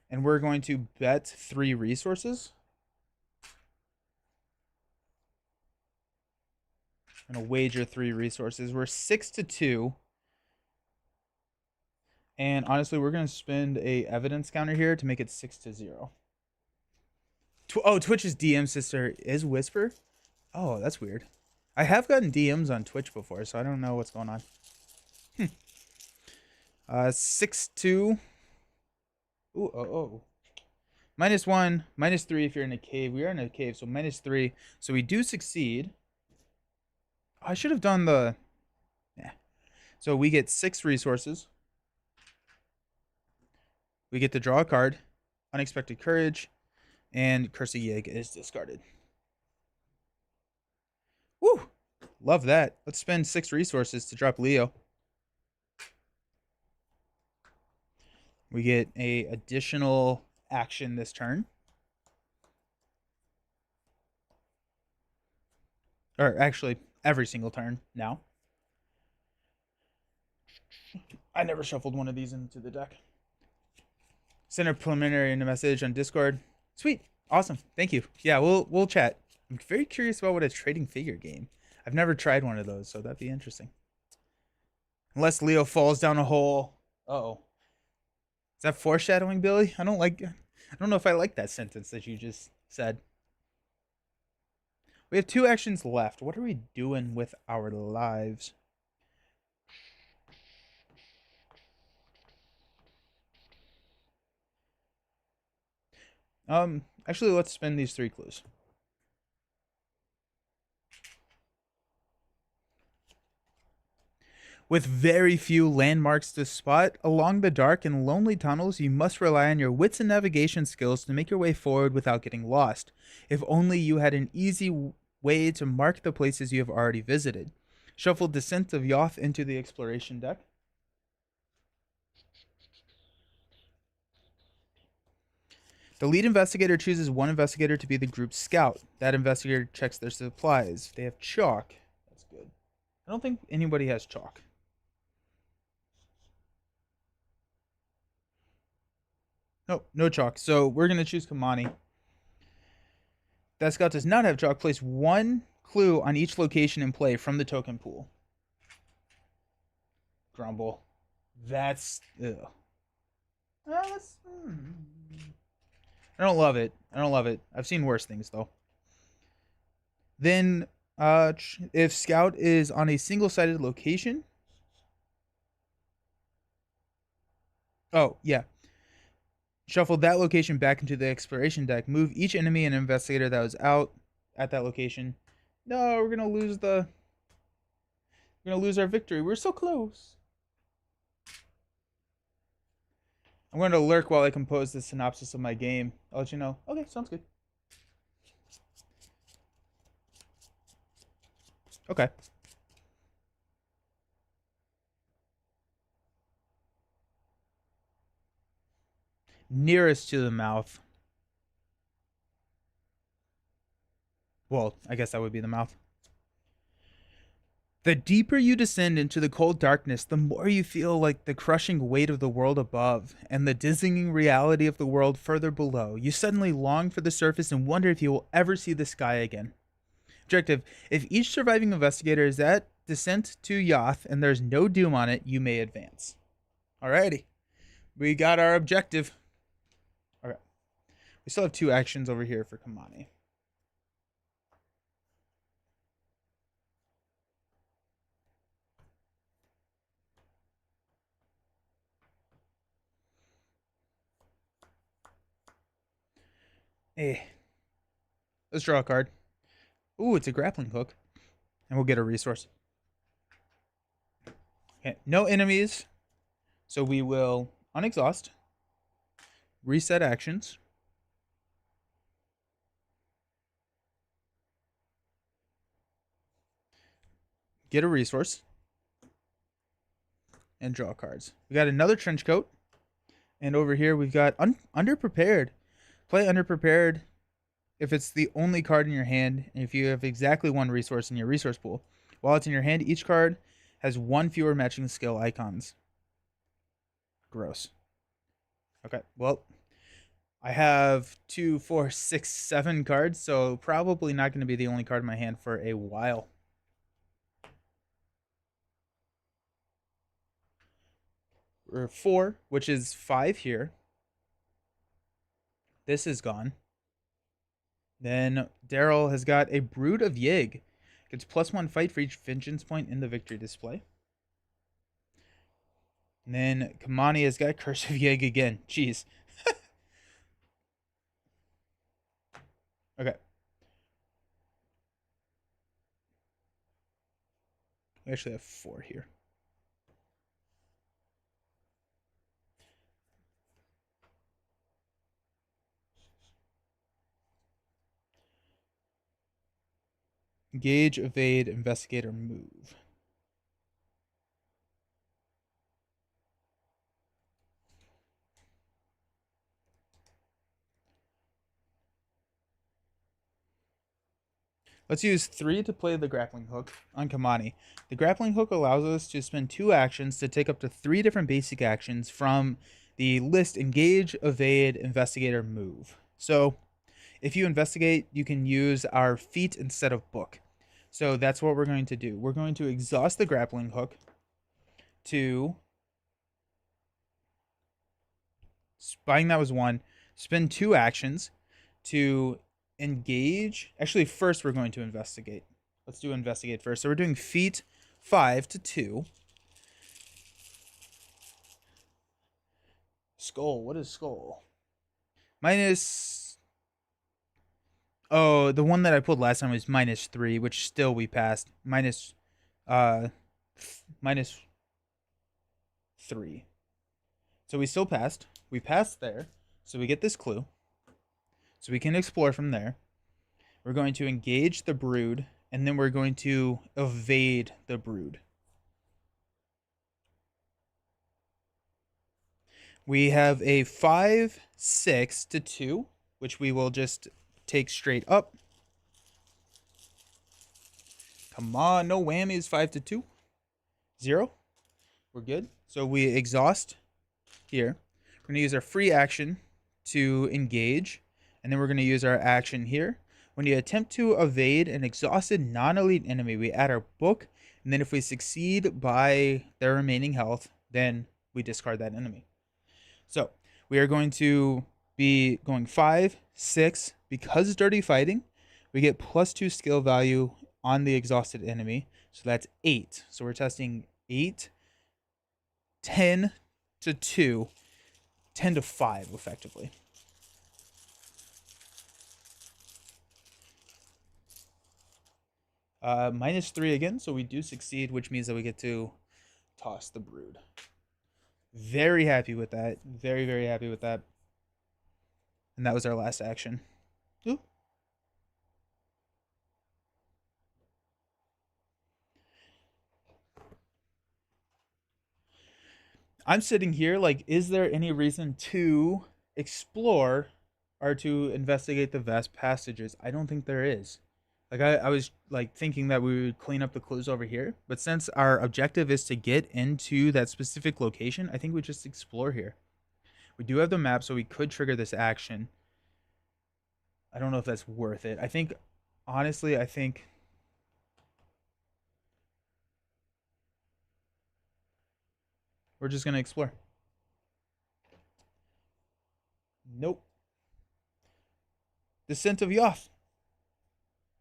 and we're going to bet 3 resources. I'm going to wager 3 resources. We're 6 to 2. And honestly, we're going to spend a evidence counter here to make it 6 to 0. Oh, Twitch's DM sister is Whisper? Oh, that's weird. I have gotten DMs on Twitch before, so I don't know what's going on. 6-2. Ooh, oh. -1, -3 if you're in a cave. We are in a cave, so -3. So we do succeed. I should have done the... Yeah. So we get 6 resources. We get to draw a card. Unexpected Courage. And Curse of Yig is discarded. Woo! Love that. Let's spend 6 resources to drop Leo. We get a additional action this turn. Or actually, every single turn now. I never shuffled one of these into the deck. Send a preliminary message on Discord. Sweet. Awesome. Thank you. Yeah, we'll chat. I'm very curious about what a trading figure game. I've never tried one of those, so that'd be interesting. Unless Leo falls down a hole. Uh-oh. Is that foreshadowing, Billy? I don't know if I like that sentence that you just said. We have 2 actions left. What are we doing with our lives? Actually, let's spend these 3 clues. With very few landmarks to spot, along the dark and lonely tunnels, you must rely on your wits and navigation skills to make your way forward without getting lost. If only you had an easy way to mark the places you have already visited. Shuffle Descent of Yoth into the exploration deck. The lead investigator chooses 1 investigator to be the group's scout. That investigator checks their supplies. They have chalk. That's good. I don't think anybody has chalk. Nope, no chalk. So we're going to choose Kamani. That scout does not have chalk. Place 1 clue on each location in play from the token pool. Grumble. That's... Ugh. I don't love it. I've seen worse things, though. Then, if Scout is on a single-sided location... Oh, yeah. Shuffle that location back into the exploration deck. Move each enemy and investigator that was out at that location. No, we're gonna lose our victory. We're so close. I'm going to lurk while I compose the synopsis of my game. I'll let you know. Okay, sounds good. Okay. Nearest to the mouth. Well, I guess that would be the mouth. The deeper you descend into the cold darkness, the more you feel like the crushing weight of the world above and the dizzying reality of the world further below. You suddenly long for the surface and wonder if you will ever see the sky again. Objective: if each surviving investigator is at descent to Yoth and there's no doom on it, you may advance. Alrighty. We got our objective. Okay. We still have 2 actions over here for Kamani. Hey. Let's draw a card. Ooh, it's a grappling hook. And we'll get a resource. Okay. No enemies. So we will unexhaust. Reset actions. Get a resource. And draw cards. We got another trench coat. And over here we've got underprepared. Play underprepared if it's the only card in your hand, and if you have exactly 1 resource in your resource pool. While it's in your hand, each card has 1 fewer matching skill icons. Gross. Okay, well, I have 2, 4, 6, 7 cards, so probably not going to be the only card in my hand for a while. Or 4, which is 5 here. This is gone. Then Daryl has got a Brood of Yig. Gets +1 fight for each vengeance point in the victory display. And then Kamani has got Curse of Yig again. Jeez. Okay. We actually have 4 here. Engage, evade, investigate, or move. Let's use 3 to play the grappling hook on Kamani. The grappling hook allows us to spend 2 actions to take up to 3 different basic actions from the list engage, evade, investigate, or move. So if you investigate, you can use our feat instead of book. So that's what we're going to do. We're going to exhaust the grappling hook to... Buying that was 1. Spend 2 actions to engage. Actually, first we're going to investigate. Let's do investigate first. So we're doing feat 5 to 2. Skull. What is skull? Minus... Oh, the one that I pulled last time was -3, which still we passed. Minus 3. So we still passed. We passed there. So we get this clue. So we can explore from there. We're going to engage the brood, and then we're going to evade the brood. We have a 5, 6 to 2, which we will just take straight up. Come on, no whammies. 5 to 2. 0. We're good. So we exhaust here. We're going to use our free action to engage, and then we're going to use our action here. When you attempt to evade an exhausted non-elite enemy, we add our book, and then if we succeed by their remaining health, then we discard that enemy. So we are going to be going 5, 6. Because it's dirty fighting, we get +2 skill value on the exhausted enemy. So that's 8. So we're testing 8, 10 to 2, 10 to 5 effectively. -3 again, so we do succeed, which means that we get to toss the brood. Very happy with that. Very, very happy with that. And that was our last action. Ooh. I'm sitting here like, is there any reason to explore or to investigate the vast passages? I don't think there is. Like I was like thinking that we would clean up the clues over here, but since our objective is to get into that specific location, I think we just explore here. We do have the map, so we could trigger this action. I don't know if that's worth it. I think, honestly, I think we're just gonna explore. Nope. Descent of Yoth.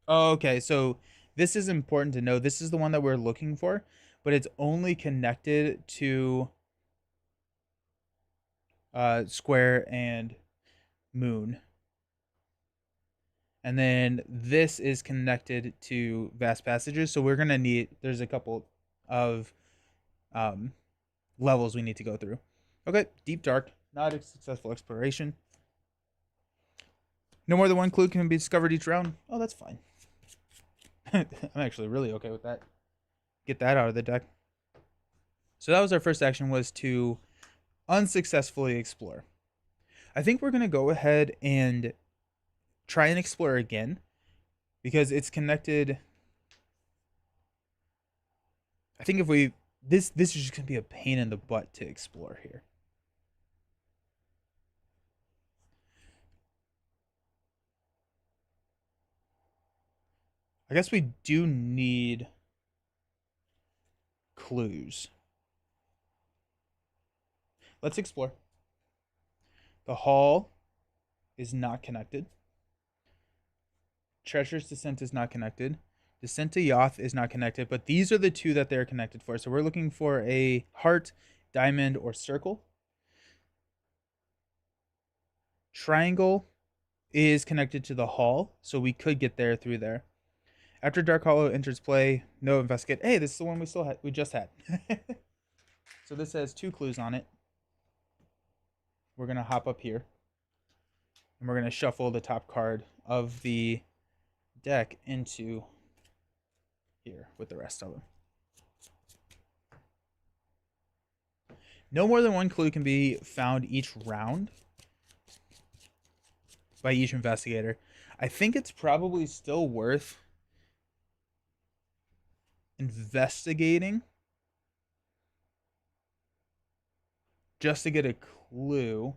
Oh, okay, so this is important to know. This is the one that we're looking for, but it's only connected to Square and Moon. And then this is connected to Vast Passages. So we're gonna need. There's a couple of um, levels we need to go through. Okay, Deep Dark, not a successful exploration. No more than one clue can be discovered each round. Oh, that's fine. I'm actually really okay with that. Get that out of the deck. So that was our first action, was to unsuccessfully explore. I think we're gonna go ahead and try and explore again because it's connected. I think if we this is just gonna be a pain in the butt to explore here. I guess we do need clues. Let's explore. The hall is not connected. Treacherous Descent is not connected. Descent to Yoth is not connected, but these are the two that they're connected for. So we're looking for a heart, diamond, or circle. Triangle is connected to the hall, so we could get there through there. After Dark Hollow enters play, no investigate. Hey, this is the one we just had. So this has 2 clues on it. We're gonna hop up here, and we're gonna shuffle the top card of the deck into here with the rest of them. No more than one clue can be found each round by each investigator. I think it's probably still worth investigating just to get a clue.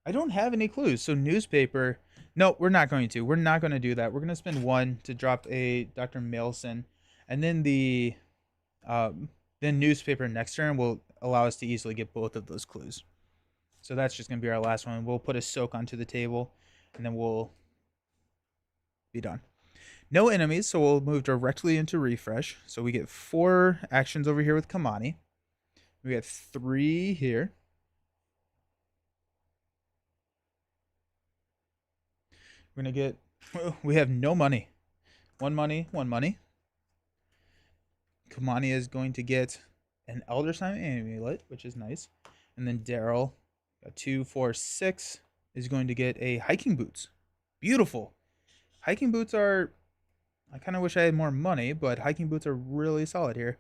I don't have any clues, so newspaper. No, we're not going to. We're not going to do that. We're going to spend 1 to drop a Dr. Mailson, and then the newspaper next turn will allow us to easily get both of those clues. So that's just going to be our last one. We'll put a soak onto the table, and then we'll be done. No enemies, so we'll move directly into refresh. So we get 4 actions over here with Kamani. We get 3 here. We're going to get... We have no money. 1 money, 1 money. Kamani is going to get an Elder Sign Amulet, which is nice. And then Daryl, 2, 4, 6, is going to get a Hiking Boots. Beautiful. Hiking Boots are... I kind of wish I had more money, but Hiking Boots are really solid here.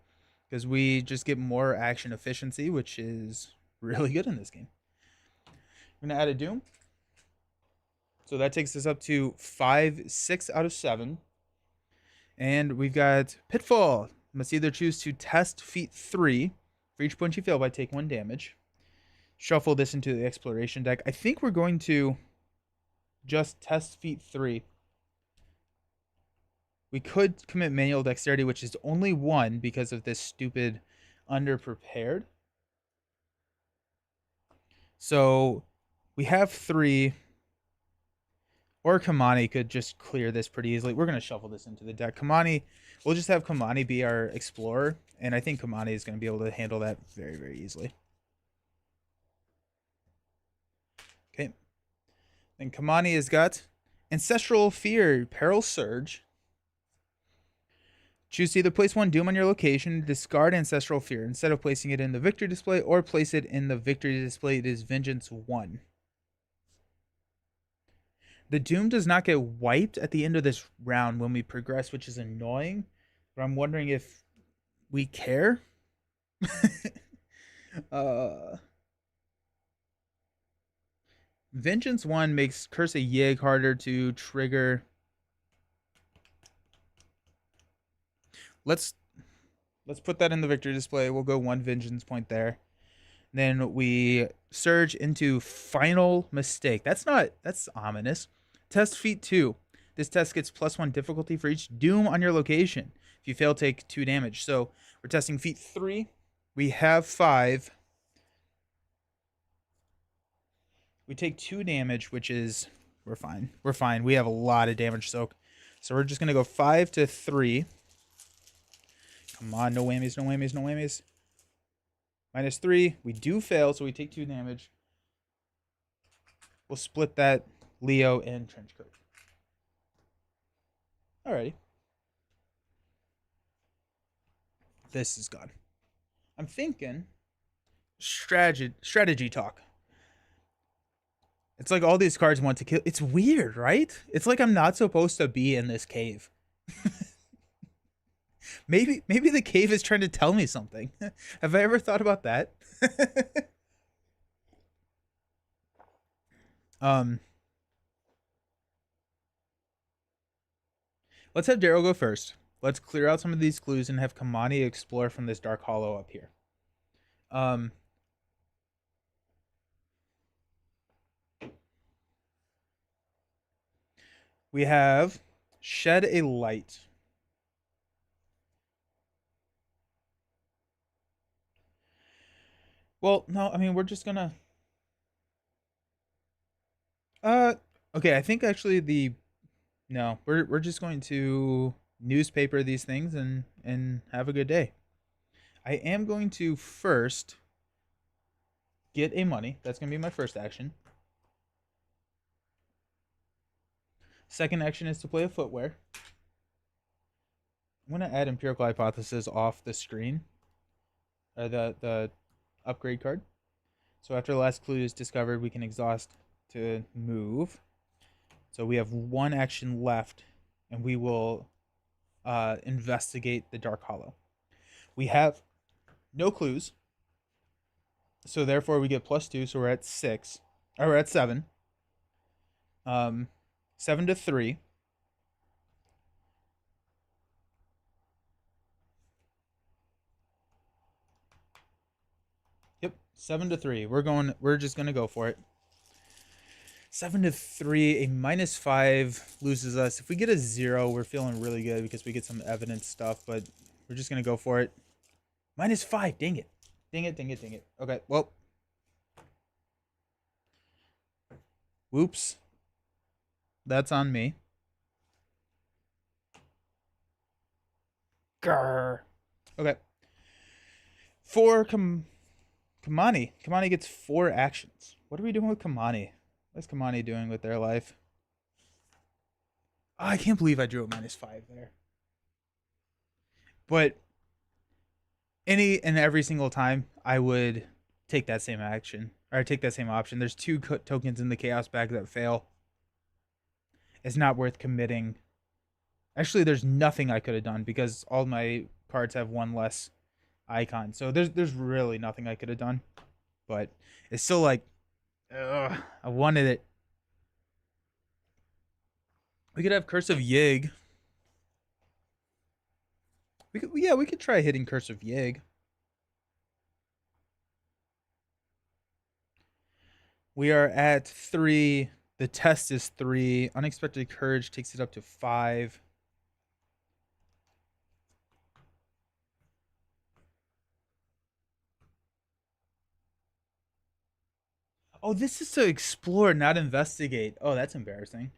Because we just get more action efficiency, which is really good in this game. I'm going to add a Doom. So that takes us up to 5, 6 out of 7. And we've got Pitfall. Must either choose to test feat 3. For each point you fail by, take 1 damage. Shuffle this into the exploration deck. I think we're going to just test feat 3. We could commit manual dexterity, which is only 1 because of this stupid underprepared. So we have 3. Or Kamani could just clear this pretty easily. We're going to shuffle this into the deck. Kamani, we'll just have Kamani be our explorer. And I think Kamani is going to be able to handle that very, very easily. Okay. Then Kamani has got Ancestral Fear, Peril Surge. Choose to either place 1 Doom on your location, discard Ancestral Fear. Instead of placing it in the victory display, or place it in the victory display, it is Vengeance 1. The Doom does not get wiped at the end of this round when we progress, which is annoying. But I'm wondering if we care. Vengeance 1 makes Curse of Yig harder to trigger let's put that in the victory display. We'll go 1 vengeance point there. Then we surge into final mistake. That's ominous. Test feat 2. This test gets +1 difficulty for each doom on your location. If you fail, take 2 damage. So we're testing feat 3. We have 5. We take 2 damage, which is, we're fine. We're fine. We have a lot of damage soak. So we're just going to go 5 to 3. Come on, no whammies, no whammies, no whammies. -3. We do fail, so we take 2 damage. We'll split that Leo and Trenchcoat. Alrighty. This is gone. I'm thinking strategy talk. It's like all these cards want to kill. It's weird, right? It's like I'm not supposed to be in this cave. Maybe the cave is trying to tell me something. Have I ever thought about that? Let's have Daryl go first. Let's clear out some of these clues and have Kamani explore from this dark hollow up here. We have shed a light. Well, no, I mean, we're just gonna... okay, I think actually no, we're just going to newspaper these things and have a good day. I am going to first get a money. That's going to be my first action. Second action is to play a footwear. I'm going to add Empirical Hypothesis off the screen. The upgrade card. So after the last clue is discovered, we can exhaust to move. So we have 1 action left, and we will investigate the Dark Hollow. We have no clues, so therefore we get +2, so we're at 6. Or we're at 7. 7 to 3. Yep, 7 to 3. We're just gonna go for it. 7 to 3, a -5 loses us. If we get a 0, we're feeling really good because we get some evidence stuff, but we're just gonna go for it. -5, dang it. Dang it, dang it, dang it. Okay, well. Whoops. That's on me. Grr. Okay. For Kamani. Kamani gets 4 actions. What are we doing with Kamani? What's Kamani doing with their life? Oh, I can't believe I drew a -5 there. But any and every single time, I would take that same action. Or take that same option. There's 2 tokens in the Chaos bag that fail. It's not worth committing. Actually, there's nothing I could have done because all my cards have 1 less icon. So there's really nothing I could have done. But it's still like, ugh, I wanted it. We could have Curse of Yig. We could try hitting Curse of Yig. We are at 3. The test is 3. Unexpected Courage takes it up to 5. Oh, this is to explore, not investigate. Oh, that's embarrassing.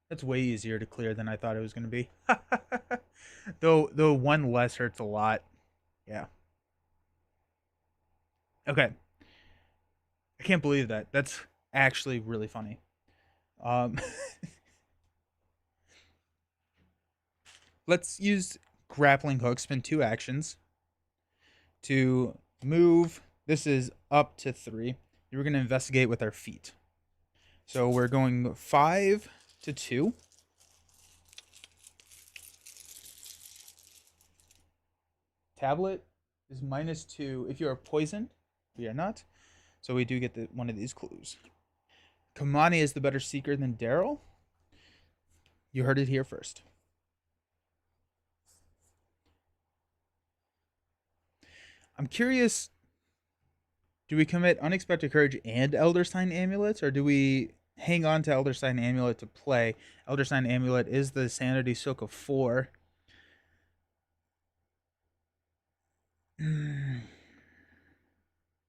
That's way easier to clear than I thought it was going to be. Though 1 less hurts a lot. Yeah. Okay. I can't believe that. That's actually really funny. Let's use Grappling Hook, spend 2 actions to move. This is up to 3. We're going to investigate with our feet. So we're going 5 to 2. Tablet is -2 if you are poisoned. We are not. So we do get one of these clues. Kamani is the better seeker than Daryl. You heard it here first. I'm curious, do we commit Unexpected Courage and Elder Sign Amulets, or do we hang on to Elder Sign Amulet to play? Elder Sign Amulet is the Sanity Soak of 4.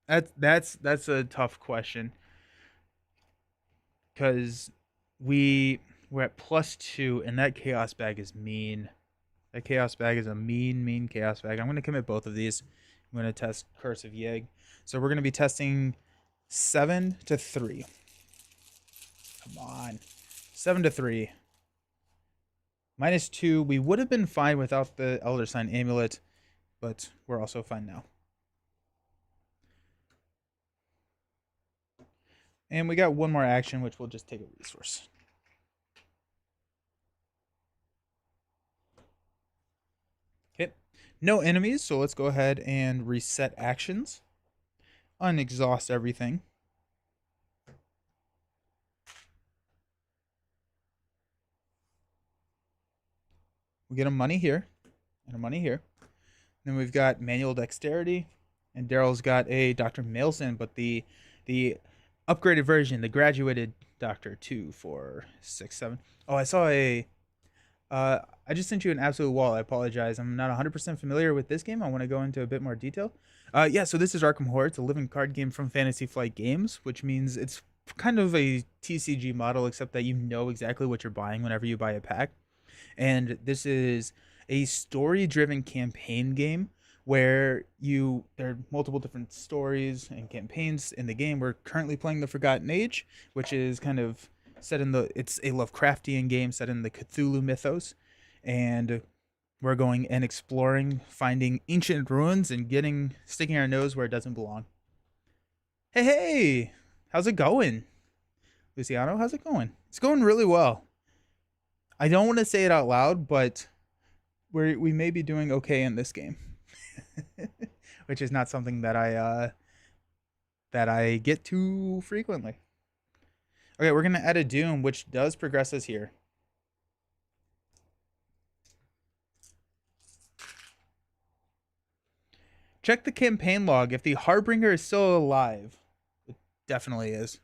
That's a tough question because we're at +2, and that chaos bag is mean. That chaos bag is a mean chaos bag. I'm gonna commit both of these. I'm gonna test Curse of Yegg. So we're gonna be testing 7 to 3. Come on, 7 to 3. -2. We would have been fine without the Elder Sign Amulet, but we're also fine now. And we got one more action, which will just take a resource. Okay. No enemies, so let's go ahead and reset actions. Unexhaust everything. We get a money here and a money here. Then we've got manual dexterity, and Daryl's got a Dr. Mailson, but the upgraded version, the graduated Doctor 2, 4, 6, 7. Oh, I saw a. I just sent you an absolute wall. I apologize. I'm not 100% familiar with this game. I want to go into a bit more detail. Yeah, so this is Arkham Horror. It's a living card game from Fantasy Flight Games, which means it's kind of a TCG model, except that you know exactly what you're buying whenever you buy a pack. And this is a story-driven campaign game where there are multiple different stories and campaigns in the game. We're currently playing the Forgotten Age, which is kind of it's a Lovecraftian game set in the Cthulhu mythos, and we're going and exploring, finding ancient ruins and sticking our nose where it doesn't belong. Hey, how's it going, Luciano? How's it going? It's going really well. I don't want to say it out loud, but we may be doing okay in this game, which is not something that I get too frequently. Okay, we're gonna add a doom, which does progress us here. Check the campaign log. If the Harbinger is still alive, it definitely is.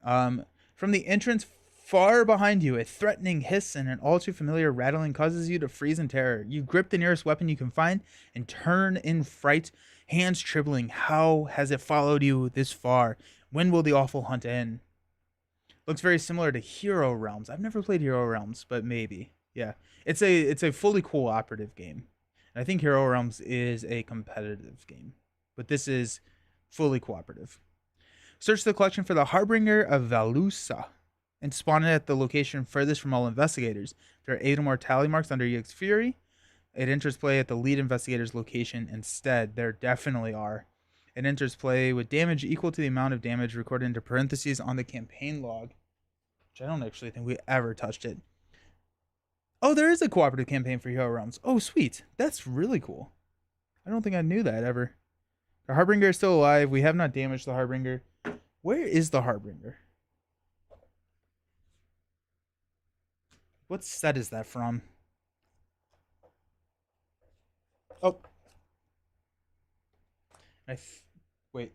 From the entrance far behind you, a threatening hiss and an all too familiar rattling causes you to freeze in terror. You grip the nearest weapon you can find and turn in fright, hands trembling. How has it followed you this far? When will the awful hunt end? Looks very similar to Hero Realms. I've never played Hero Realms, but maybe. Yeah. It's a fully cooperative game. And I think Hero Realms is a competitive game, but this is fully cooperative. Search the collection for the Harbinger of Valusa and spawn it at the location furthest from all investigators. There are 8 or more tally marks under EX Fury. It enters play at the lead investigator's location instead. There definitely are. It enters play with damage equal to the amount of damage recorded into parentheses on the campaign log, which I don't actually think we ever touched it. Oh, there is a cooperative campaign for Hero Realms. Oh, sweet. That's really cool. I don't think I knew that ever. The Harbinger is still alive. We have not damaged the Harbinger. Where is the Harbinger? What set is that from? Oh. Wait.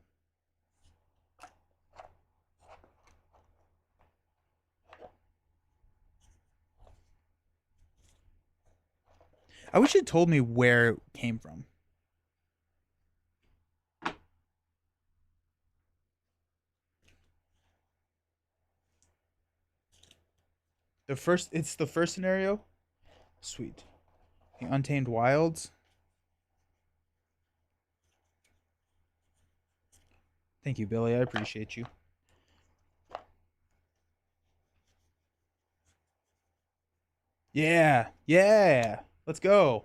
I wish it told me where it came from. It's the first scenario. Sweet. The Untamed Wilds. Thank you, Billy. I appreciate you. Yeah. Yeah. Let's go.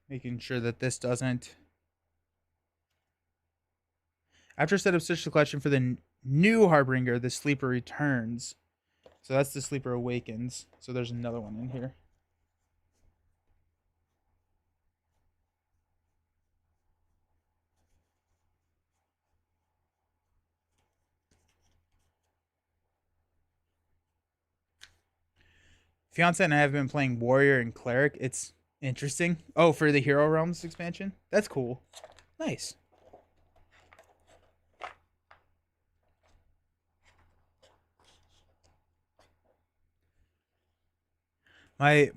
Making sure that this doesn't. After setup, search the collection for the new Harbinger, the Sleeper returns. So that's the Sleeper awakens. So there's another one in here. Fiance and I have been playing Warrior and Cleric. It's Interesting. Oh, for the Hero Realms expansion? That's cool. Nice. My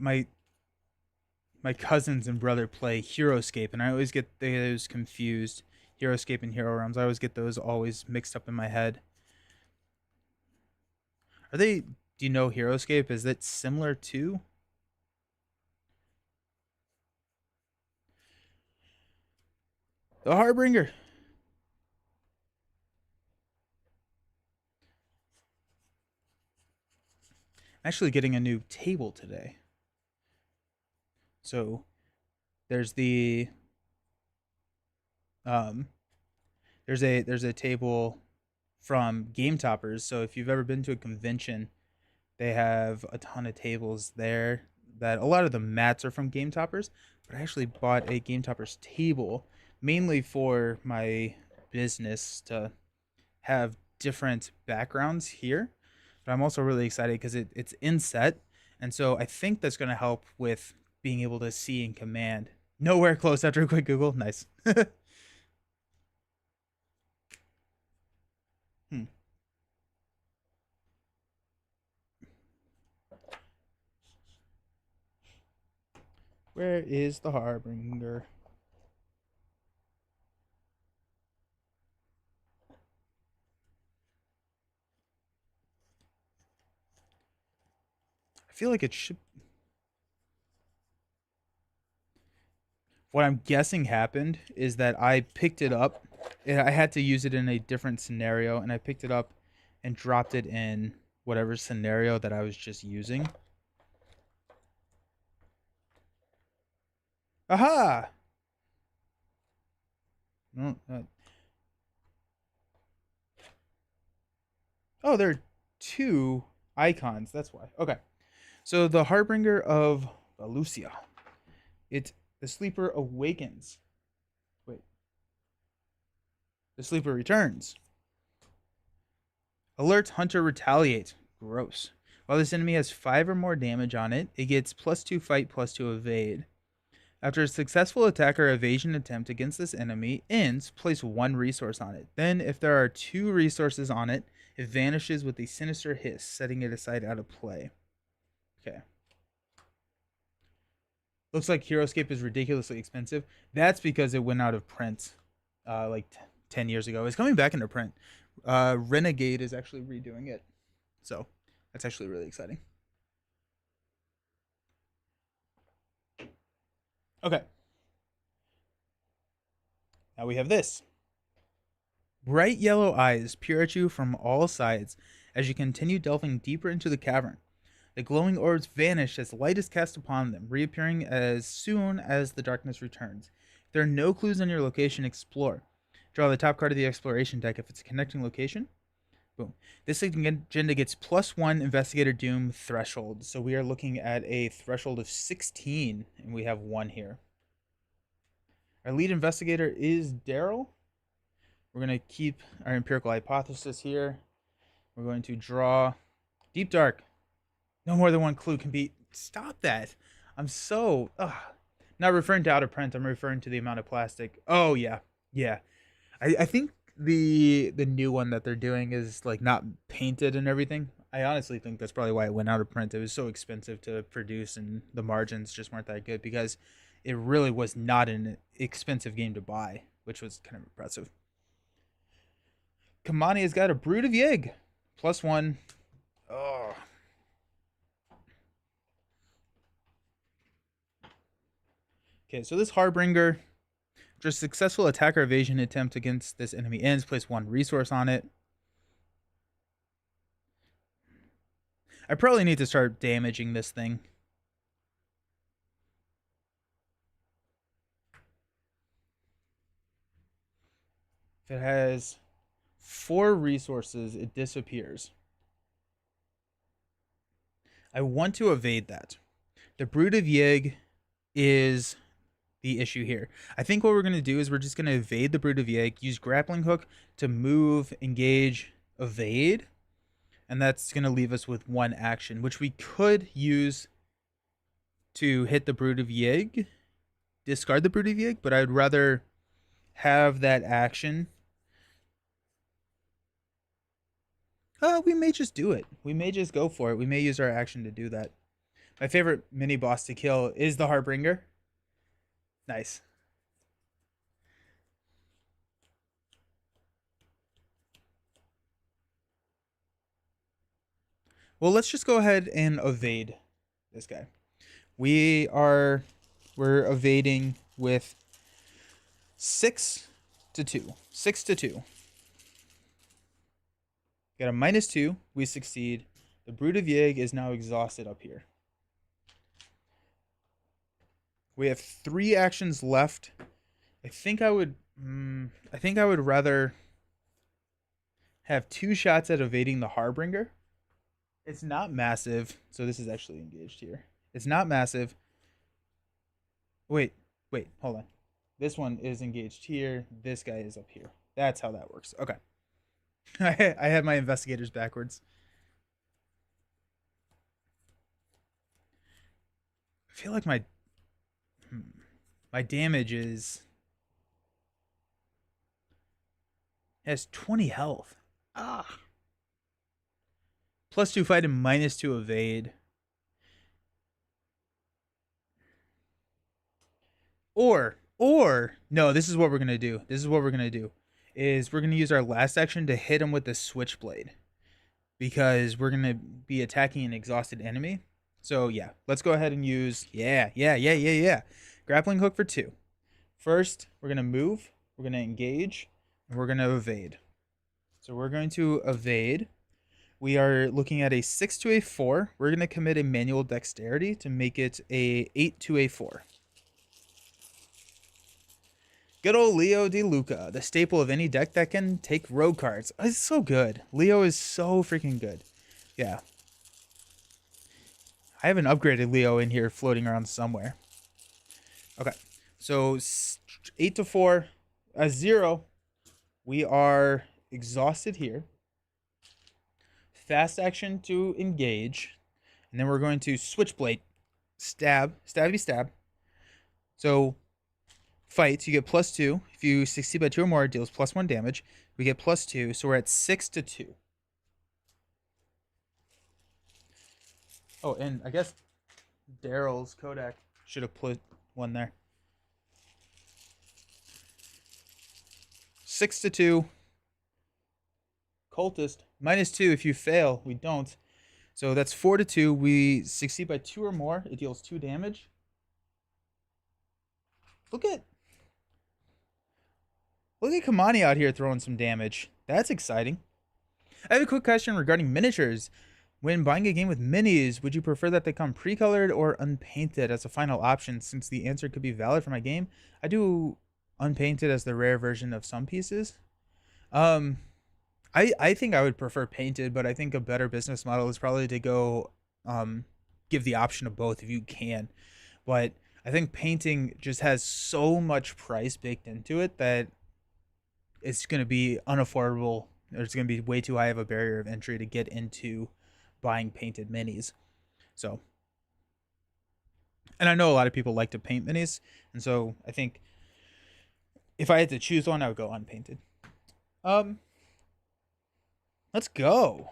my cousins and brother play Heroescape, and I always get those confused. Heroescape and Hero Realms. I always get those always mixed up in my head. Are they? Do you know Heroescape? Is that similar to the Harbinger? I'm actually getting a new table today. So there's the um there's a table from Game Toppers. So if you've ever been to a convention, they have a ton of tables there that a lot of the mats are from Game Toppers, but I actually bought a Game Toppers table mainly for my business to have different backgrounds here. But I'm also really excited because it's inset. And so I think that's going to help with being able to see and command. Nowhere close after a quick Google. Nice. Hmm. Where is the Harbinger? I feel like it should. What I'm guessing happened is that I picked it up. I had to use it in a different scenario, and I picked it up and dropped it in whatever scenario that I was just using. Aha! No, oh, there are two icons. That's why. Okay. So the Harbinger of Valusia. It's the sleeper awakens. Wait. The sleeper returns. Alert hunter retaliate. Gross. While this enemy has 5 or more damage on it, it gets +2 fight, +2 evade. After a successful attack or evasion attempt against this enemy ends, place 1 resource on it. Then, if there are 2 resources on it, it vanishes with a sinister hiss, setting it aside out of play. Okay. Looks like Heroescape is ridiculously expensive. That's because it went out of print like 10 years ago. It's coming back into print. Renegade is actually redoing it. So that's actually really exciting. Okay. Now we have this. Bright yellow eyes peer at you from all sides as you continue delving deeper into the cavern. The glowing orbs vanish as light is cast upon them, reappearing as soon as the darkness returns. If there are no clues on your location, explore. Draw the top card of the exploration deck if it's a connecting location. Boom. This agenda gets +1 Investigator Doom threshold. So we are looking at a threshold of 16, and we have 1 here. Our lead investigator is Daryl. We're going to keep our empirical hypothesis here. We're going to draw Deep Dark. No more than 1 clue can be. Stop that. I'm so. Not referring to out of print. I'm referring to the amount of plastic. Oh, yeah. Yeah. I think the new one that they're doing is like not painted and everything. I honestly think that's probably why it went out of print. It was so expensive to produce, and the margins just weren't that good because it really was not an expensive game to buy, which was kind of impressive. Kamani has got a Brood of Yig, +1. Oh. Okay, so this Harbinger, just successful attack or evasion attempt against this enemy ends. Place 1 resource on it. I probably need to start damaging this thing. If it has 4 resources, it disappears. I want to evade that. The Brood of Yig is the issue here. I think what we're going to do is we're just going to evade the Brood of Yig, use Grappling Hook to move, engage, evade, and that's going to leave us with 1 action, which we could use to hit the Brood of Yig, discard the Brood of Yig, but I'd rather have that action. We may just do it. We may just go for it. We may use our action to do that. My favorite mini boss to kill is the Harbinger. Nice. Well, let's just go ahead and evade this guy. We're evading with 6 to 2. 6 to 2. Got a -2. We succeed. The Brood of Yig is now exhausted up here. We have 3 actions left. I think I would rather have 2 shots at evading the Harbinger. It's not massive, so this is actually engaged here. It's not massive. Wait, hold on. This one is engaged here. This guy is up here. That's how that works. Okay. I had my investigators backwards. I feel like my damage has 20 health. +2 fight and -2 evade. Or no, this is what we're gonna do. Is we're gonna use our last action to hit him with the Switchblade, because we're gonna be attacking an exhausted enemy. So yeah, let's go ahead and use grappling hook for 2. First, we're gonna move, we're gonna engage, and we're gonna evade. So we're going to evade. We are looking at a 6 to a 4. We're gonna commit a manual dexterity to make it a 8 to a 4. Good old Leo De Luca, the staple of any deck that can take rogue cards. It's so good. Leo is so freaking good. Yeah. I have an upgraded Leo in here floating around somewhere. Okay. So 8 to 4. 0. We are exhausted here. Fast action to engage. And then we're going to Switchblade. Stabby stab. So fights, you get +2. If you succeed by 2 or more, it deals +1 damage. We get +2, so we're at 6 to 2. Oh, and I guess Daryl's Kodak should have put one there. 6 to 2. Cultist, -2 if you fail. We don't. So that's 4 to 2. We succeed by 2 or more. It deals 2 damage. Look at Kamani out here throwing some damage. That's exciting. I have a quick question regarding miniatures. When buying a game with minis, would you prefer that they come pre-colored or unpainted as a final option, since the answer could be valid for my game? I do unpainted as the rare version of some pieces. I think I would prefer painted, but I think a better business model is probably to go give the option of both if you can. But I think painting just has so much price baked into it that it's going to be unaffordable. There's going to be way too high of a barrier of entry to get into buying painted minis. So, and I know a lot of people like to paint minis, and so I think if I had to choose one, I would go unpainted. Let's go,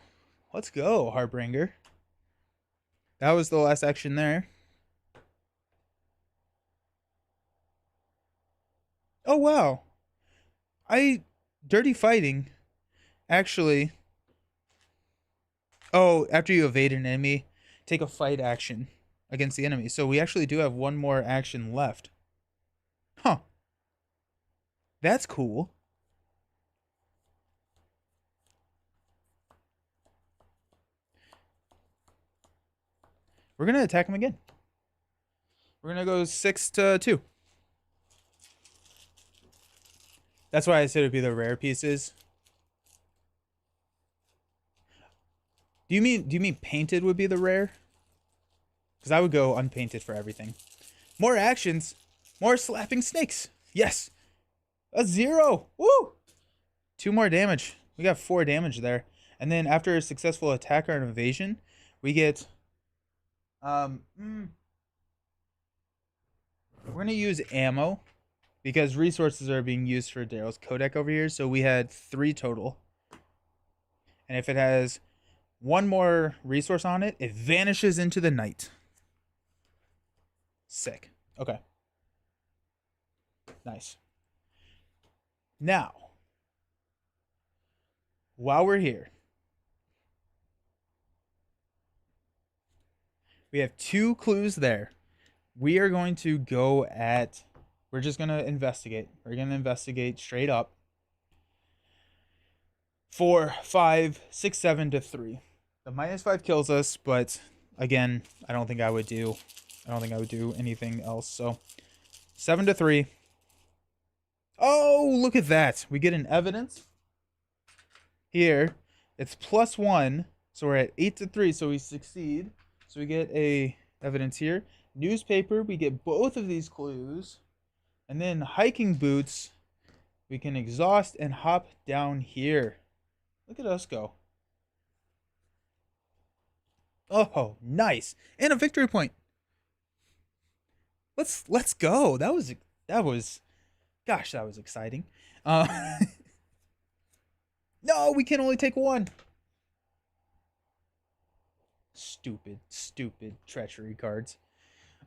Harbinger. That was the last action there. Oh wow, dirty fighting, actually. Oh, after you evade an enemy, take a fight action against the enemy. So we actually do have one more action left. Huh. That's cool. We're going to attack him again. We're going to go 6 to 2. That's why I said it'd be the rare pieces. Do you mean painted would be the rare? Because I would go unpainted for everything. More actions. More slapping snakes. Yes. A 0. Woo! 2 more damage. We got 4 damage there. And then after a successful attack or an evasion, we get We're going to use ammo because resources are being used for Daryl's codec over here. So we had 3 total. And if it has one more resource on it, it vanishes into the night. Sick. Okay. Nice. Now, while we're here, we have 2 clues there. We are going to go at... We're just going to investigate. We're going to investigate straight up. 4, 5, 6, 7 to 3. The -5 kills us, but again, I don't think I would do anything else. So 7 to 3. Oh, look at that. We get an evidence. Here, it's +1. So we're at 8 to 3, so we succeed. So we get a evidence here. Newspaper, we get both of these clues. And then hiking boots, we can exhaust and hop down here. Look at us go. Oh, nice. And a victory point. Let's go. That was gosh, that was exciting. No, we can only take 1. Stupid treachery cards.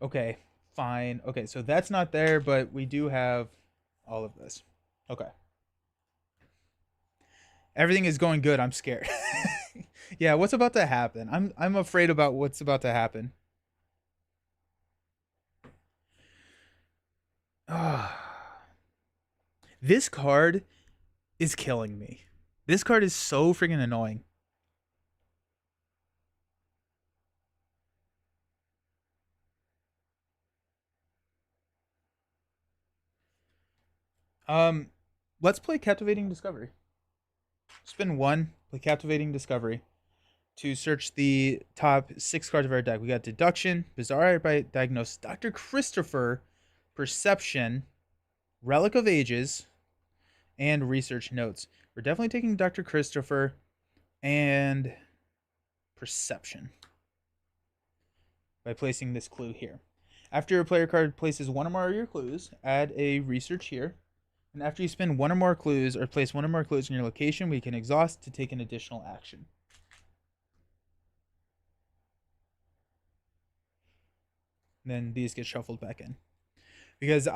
Okay, fine. Okay, so that's not there, but we do have all of this. Okay. Everything is going good. I'm scared. Yeah, what's about to happen? I'm afraid about what's about to happen. This card is killing me. This card is so freaking annoying. Let's play Captivating Discovery. Spin 1, play Captivating Discovery to search the top 6 cards of our deck. We got Deduction, Bizarre Diagnosis, Dr. Christopher, Perception, Relic of Ages, and Research Notes. We're definitely taking Dr. Christopher and Perception by placing this clue here. After a player card places 1 or more of your clues, add a research here. And after you spend 1 or more clues or place 1 or more clues in your location, we can exhaust to take an additional action. And then these get shuffled back in. Because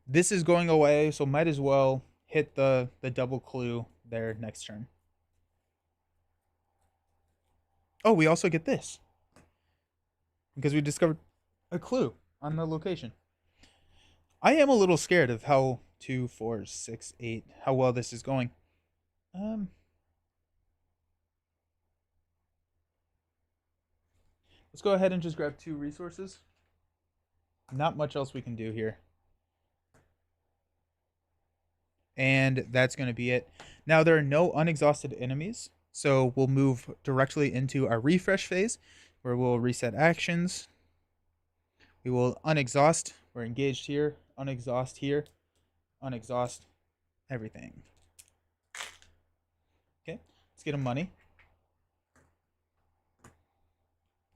this is going away, so might as well hit the double clue there next turn. Oh, we also get this. Because we discovered a clue on the location. I am a little scared of how 2, 4, 6, 8, how well this is going. Let's go ahead and just grab 2 resources. Not much else we can do here. And that's going to be it. Now, there are no unexhausted enemies, so we'll move directly into our refresh phase, where we'll reset actions. We will unexhaust. We're engaged here. Unexhaust here. Unexhaust everything. Okay, let's get him money.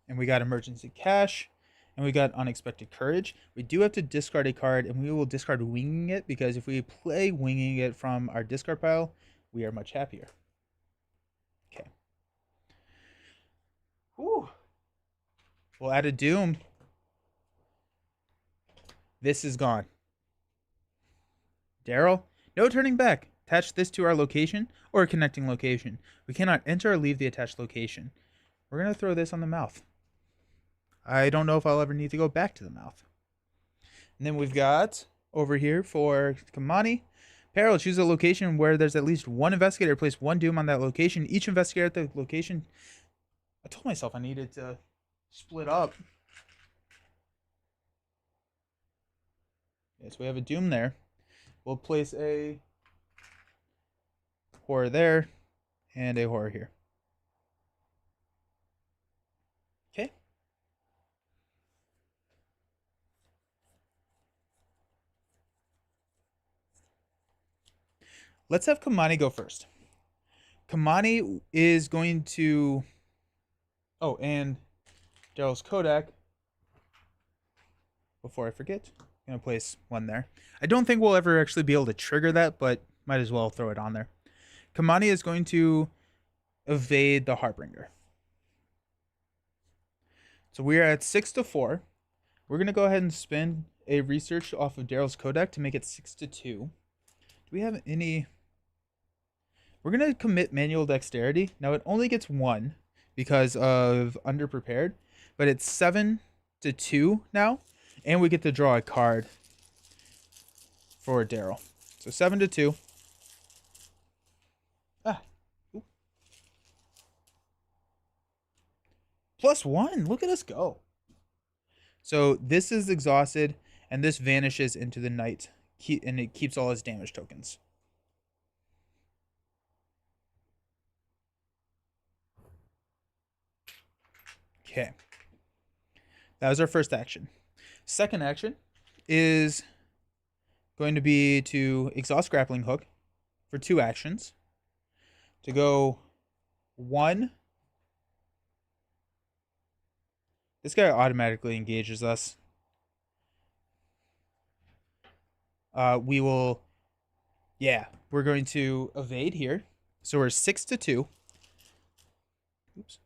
And we got emergency cash. And we got unexpected courage. We do have to discard a card, and we will discard winging it, because if we play winging it from our discard pile, we are much happier. Okay. Whew. We'll add a doom. This is gone. Daryl, no turning back. Attach this to our location or a connecting location. We cannot enter or leave the attached location. We're going to throw this on the mouth. I don't know if I'll ever need to go back to the mouth. And then we've got over here for Kamani. Peril, choose a location where there's at least 1 investigator. Place 1 doom on that location. Each investigator at the location. I told myself I needed to split up. Yes, we have a doom there. We'll place a horror there and a horror here. Okay. Let's have Kamani go first. Kamani is going to... Oh, and Daryl's Kodak. Before I forget, Gonna place one there. I don't think we'll ever actually be able to trigger that, but might as well throw it on there. Kamani is going to evade the Harbinger. So we are at 6-4. We're gonna go ahead and spend a research off of Daryl's Kodak to make it 6-2. Do we have any? We're gonna commit manual dexterity. Now it only gets one because of underprepared, but it's 7-2 now, and we get to draw a card for Daryl. So 7-2. Ah. Ooh. +1. Look at us go. So this is exhausted, and this vanishes into the night, and it keeps all his damage tokens. Okay. That was our first action. Second action is going to be to exhaust grappling hook for 2 actions. To go 1. This guy automatically engages us. We will, yeah, we're going to evade here. So we're 6-2. Oops.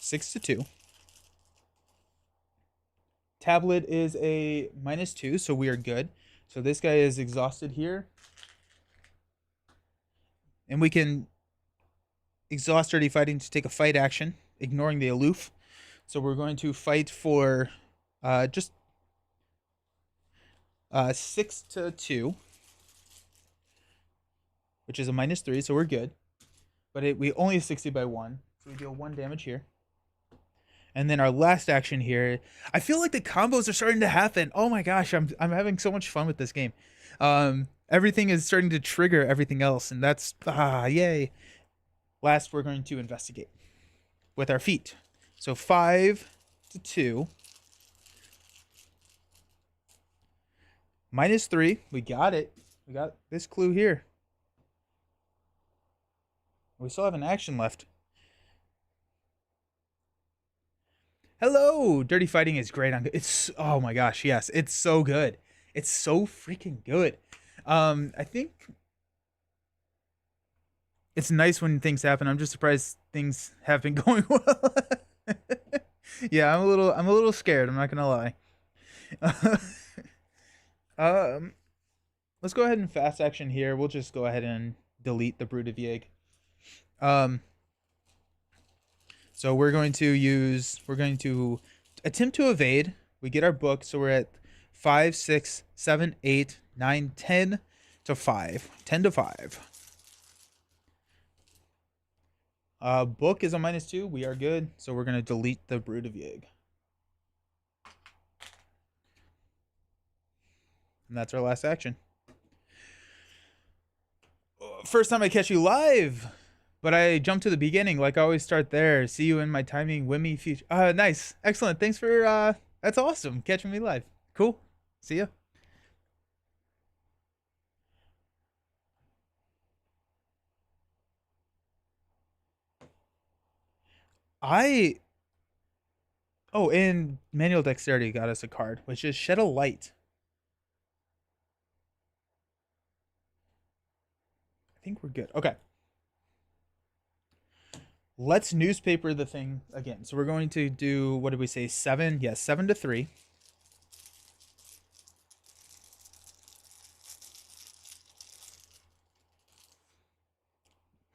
6-2. Tablet is a -2, so we are good. So this guy is exhausted here. And we can exhaust Dirty Fighting to take a fight action, ignoring the aloof. So we're going to fight for just 6-2, which is a -3, so we're good. But we only 60 by 1, so we deal 1 damage here. And then our last action here, I feel like the combos are starting to happen. Oh my gosh, I'm having so much fun with this game. Everything is starting to trigger everything else, and that's yay. Last, we're going to investigate with our feet. So 5-2. -3. We got it. We got this clue here. We still have an action left. Hello! Dirty Fighting is great on. It's, oh my gosh, yes, it's so good. It's so freaking good. I think it's nice when things happen. I'm just surprised things have been going well. Yeah, I'm a little scared. I'm not gonna lie. Let's go ahead and fast action here. We'll just go ahead and delete the Brood of Yig. So we're going to attempt to evade. We get our book, so we're at 5, 6, 7, 8, 9, 10 to 5. 10 to 5. Book is a -2. We are good, so we're gonna delete the Brood of Yig. And that's our last action. First time I catch you live, but I jump to the beginning. Like I always start there. See you in my timing Wimmy feature. Nice, excellent. Thanks for that's awesome. Catching me live. Cool. See ya. Oh, and manual dexterity got us a card, which is Shed a Light. I think we're good. Okay. Let's newspaper the thing again. So we're going to do, what did we say? 7? Yes, 7-3.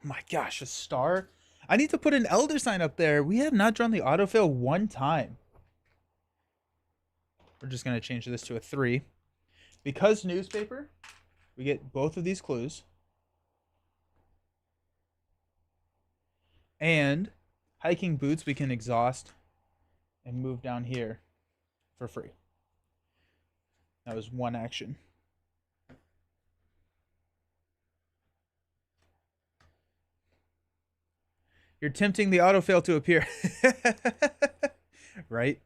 My gosh, a star? I need to put an Elder Sign up there. We have not drawn the autofill one time. We're just going to change this to a 3. Because newspaper, we get both of these clues. And hiking boots, we can exhaust and move down here for free. That was one action. You're tempting the autofill to appear. Right?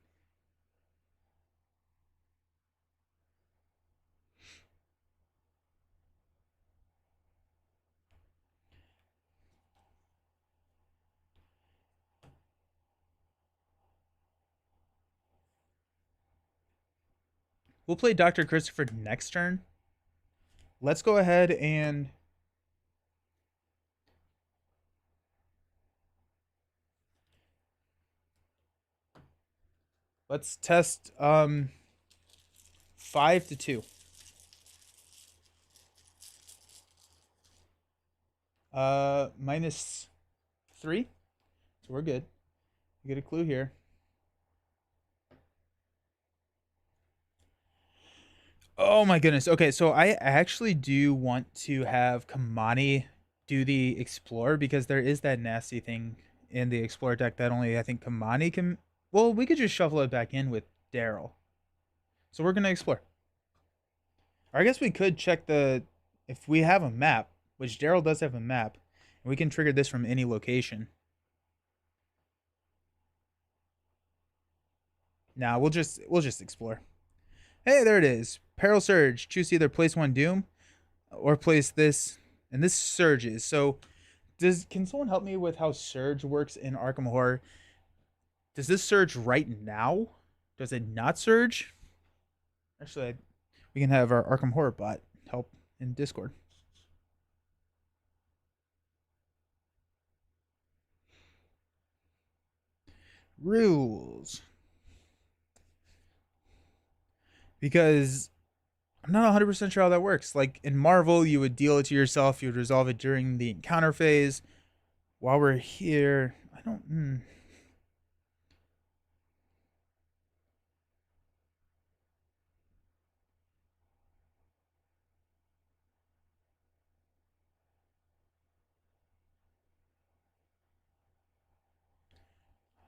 We'll play Dr. Christopher next turn. Let's go ahead and let's test 5 to 2. -3. So we're good. You get a clue here. Oh my goodness. Okay, so I actually do want to have Kamani do the Explore because there is that nasty thing in the Explore deck that only I think Kamani can. Well, we could just shuffle it back in with Daryl. So we're gonna explore. Or I guess we could check if we have a map, which Daryl does have a map, and we can trigger this from any location. Nah, we'll just explore. Hey, there it is. Peril Surge. Choose either place one Doom or place this, and this surges. So, can someone help me with how Surge works in Arkham Horror? Does this surge right now? Does it not surge? Actually, we can have our Arkham Horror bot help in Discord. Rules. Because I'm not 100% sure how that works. Like in Marvel, you would deal it to yourself, you would resolve it during the encounter phase. While we're here, I don't.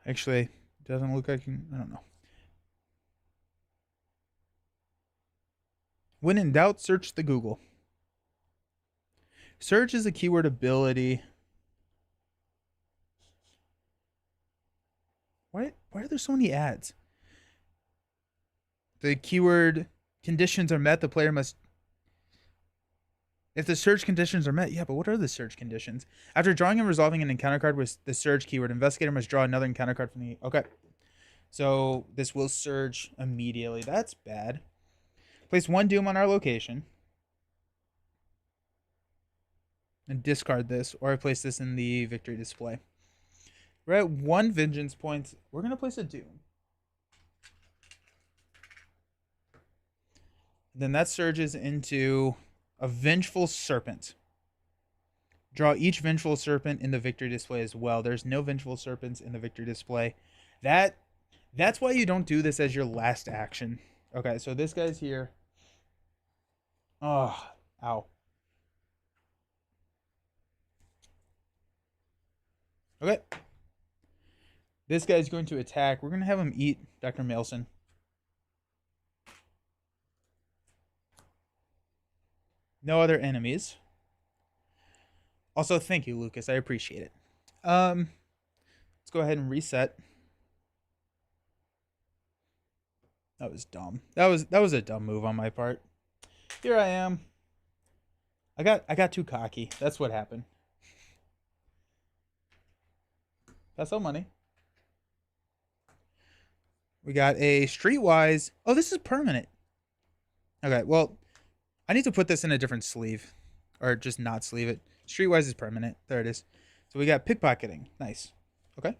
Actually, doesn't look like I don't know. When in doubt, search the Google. Search is a keyword ability. Why are there so many ads? The keyword conditions are met, the player must. If the search conditions are met, yeah, but what are the search conditions? After drawing and resolving an encounter card with the search keyword, investigator must draw another encounter card from the. Okay. So this will surge immediately. That's bad. Place one Doom on our location. And discard this, or I place this in the victory display. We're at 1 Vengeance point. We're going to place a Doom. Then that surges into a Vengeful Serpent. Draw each Vengeful Serpent in the victory display as well. There's no Vengeful Serpents in the victory display. That's why you don't do this as your last action. Okay, so this guy's here. Oh, ow. Okay. This guy's going to attack. We're going to have him eat Dr. Maelson. No other enemies. Also, thank you, Lucas. I appreciate it. Let's go ahead and reset. That was dumb. That was a dumb move on my part. Here I am. I got too cocky. That's what happened. That's all money. We got a Streetwise. Oh, this is permanent. Okay, well, I need to put this in a different sleeve. Or just not sleeve it. Streetwise is permanent. There it is. So we got pickpocketing. Nice. Okay.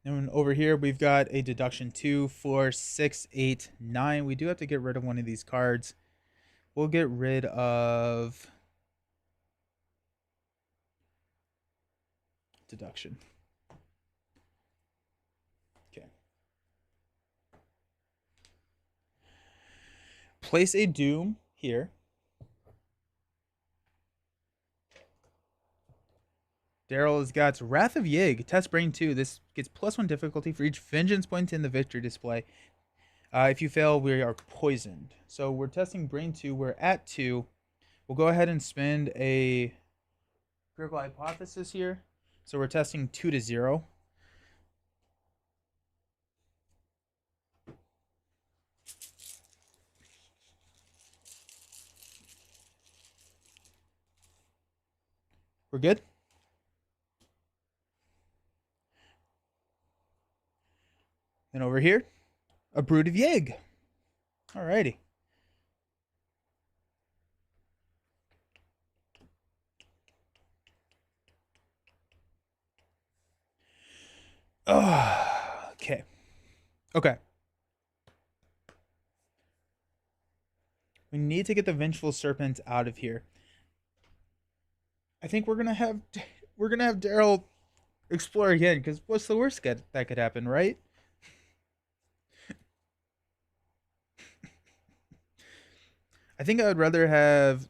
And over here, we've got a deduction 2, 4, 6, 8, 9. We do have to get rid of one of these cards. We'll get rid of deduction. Okay. Place a Doom here. Daryl has got Wrath of Yig. Test Brain 2. This gets +1 difficulty for each Vengeance point in the victory display. If you fail, we are poisoned. So we're testing Brain 2. We're at 2. We'll go ahead and spend a Critical Hypothesis here. So we're testing 2 to 0. We're good? Then over here, A Brood of Yegg. Alrighty. Okay. Okay. We need to get the Vengeful Serpent out of here. I think we're gonna have Daryl explore again, because what's the worst that could happen, right? I think I would rather have.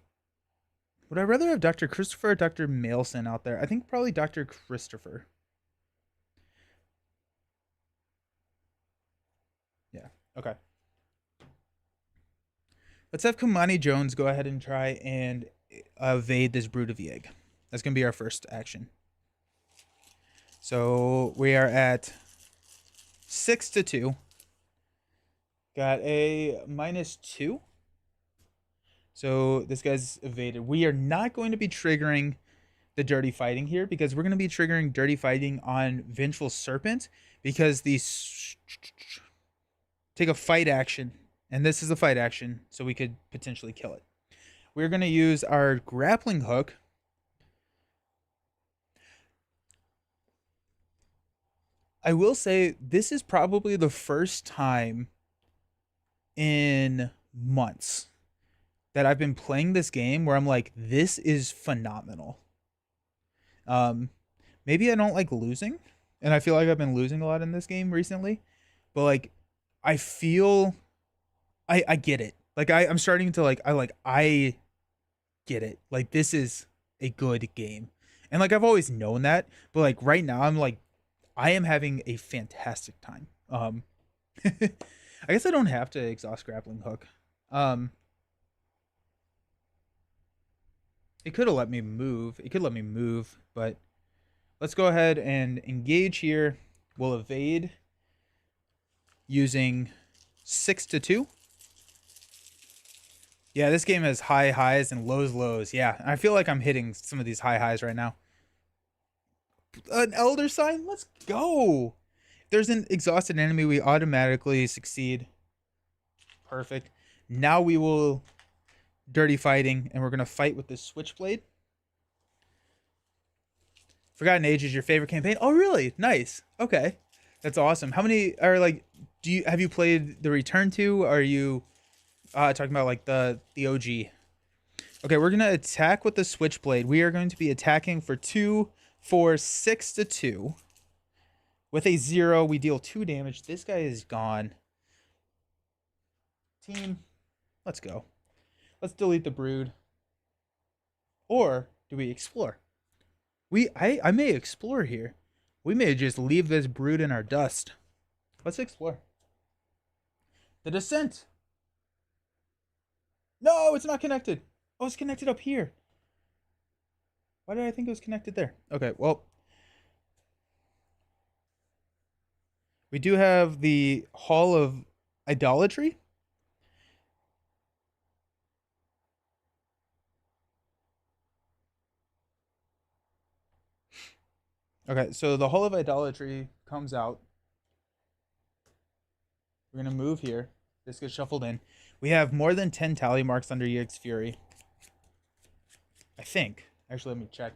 Would I rather have Dr. Christopher or Dr. Mailson out there? I think probably Dr. Christopher. Yeah. Okay. Let's have Kamani Jones go ahead and try and evade this Brood of the Egg. That's going to be our first action. So we are at 6-2. Got a -2. So this guy's evaded. We are not going to be triggering the dirty fighting here, because we're going to be triggering dirty fighting on Vengeful Serpent, because these take a fight action, and this is a fight action, so we could potentially kill it. We're going to use our grappling hook. I will say this is probably the first time in months that I've been playing this game where I'm like, this is phenomenal. Maybe I don't like losing, and I feel like I've been losing a lot in this game recently, but like, I feel I get it. Like I'm starting to I get it. Like this is a good game. And like I've always known that, but like right now I'm like I am having a fantastic time. I guess I don't have to exhaust grappling hook. It could have let me move. It could let me move, but let's go ahead and engage here. We'll evade using 6-2. Yeah, this game has high highs and lows. Yeah, I feel like I'm hitting some of these high highs right now. An Elder Sign? Let's go. If there's an exhausted enemy, we automatically succeed. Perfect. Now we will dirty fighting, and we're going to fight with this Switchblade. Forgotten Age is your favorite campaign? Oh, really? Nice. Okay. That's awesome. How many are like, have you played the Return to? Are you talking about like the OG? Okay, we're going to attack with the Switchblade. We are going to be attacking for 6-2. With a 0, we deal 2 damage. This guy is gone. Team, let's go. Let's delete the Brood. Or do we explore? I may explore here. We may just leave this Brood in our dust. Let's explore. The Descent. No, it's not connected. Oh, it's connected up here. Why did I think it was connected there? Okay, well. We do have the Hall of Idolatry. Okay, so the Hall of Idolatry comes out. We're going to move here. This gets shuffled in. We have more than 10 tally marks under EX Fury. I think. Actually, let me check.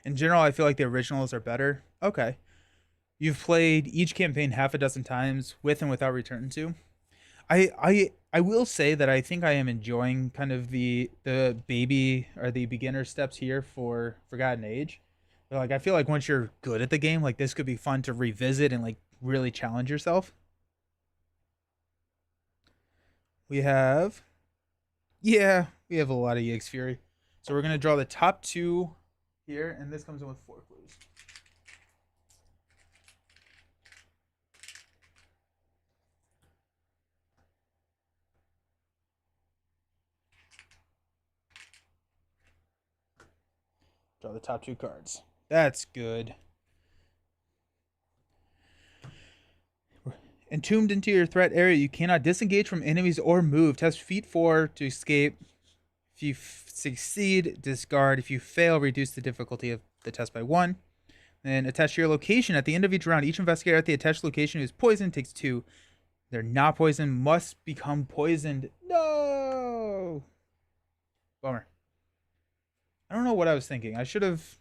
In general, I feel like the originals are better. Okay. You've played each campaign half a dozen times with and without Return to. I will say that I think I am enjoying kind of the baby or the beginner steps here for Forgotten Age. But like I feel like once you're good at the game, like this could be fun to revisit and like really challenge yourself. We have we have a lot of EX Fury. So we're gonna draw the top 2 here, and this comes in with 4 clues. Draw the top 2 cards. That's good. Entombed into your threat area, you cannot disengage from enemies or move. Test feat 4 to escape. If you succeed, discard. If you fail, reduce the difficulty of the test by 1. And attached to your location. At the end of each round, each investigator at the attached location who is poisoned takes 2. They're not poisoned, must become poisoned. No! Bummer. I don't know what I was thinking. I should have.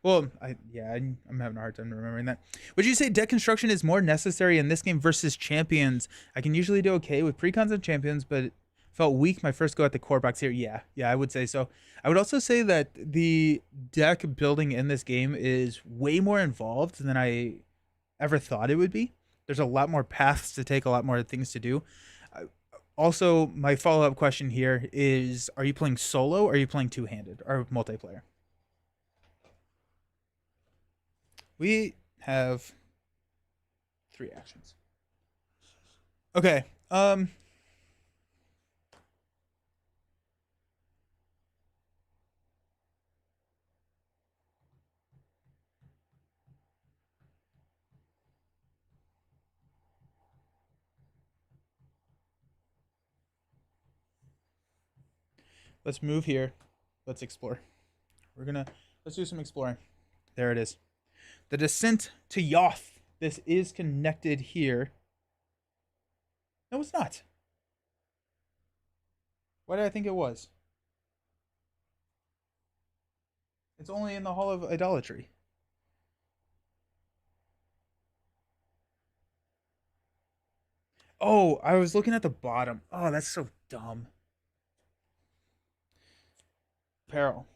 Well, I'm having a hard time remembering that. Would you say deck construction is more necessary in this game versus champions? I can usually do okay with precons and champions, but felt weak my first go at the core box here. Yeah, I would say so. I would also say that the deck building in this game is way more involved than I ever thought it would be. There's a lot more paths to take, a lot more things to do. Also, my follow-up question here is, are you playing solo or are you playing two-handed or multiplayer? We have 3 actions. Okay. Let's move here. Let's explore. Let's do some exploring. There it is. The descent to Yoth. This is connected here. No, it's not. Why did I think it was? It's only in the Hall of Idolatry. Oh, I was looking at the bottom. Oh, that's so dumb. Peril.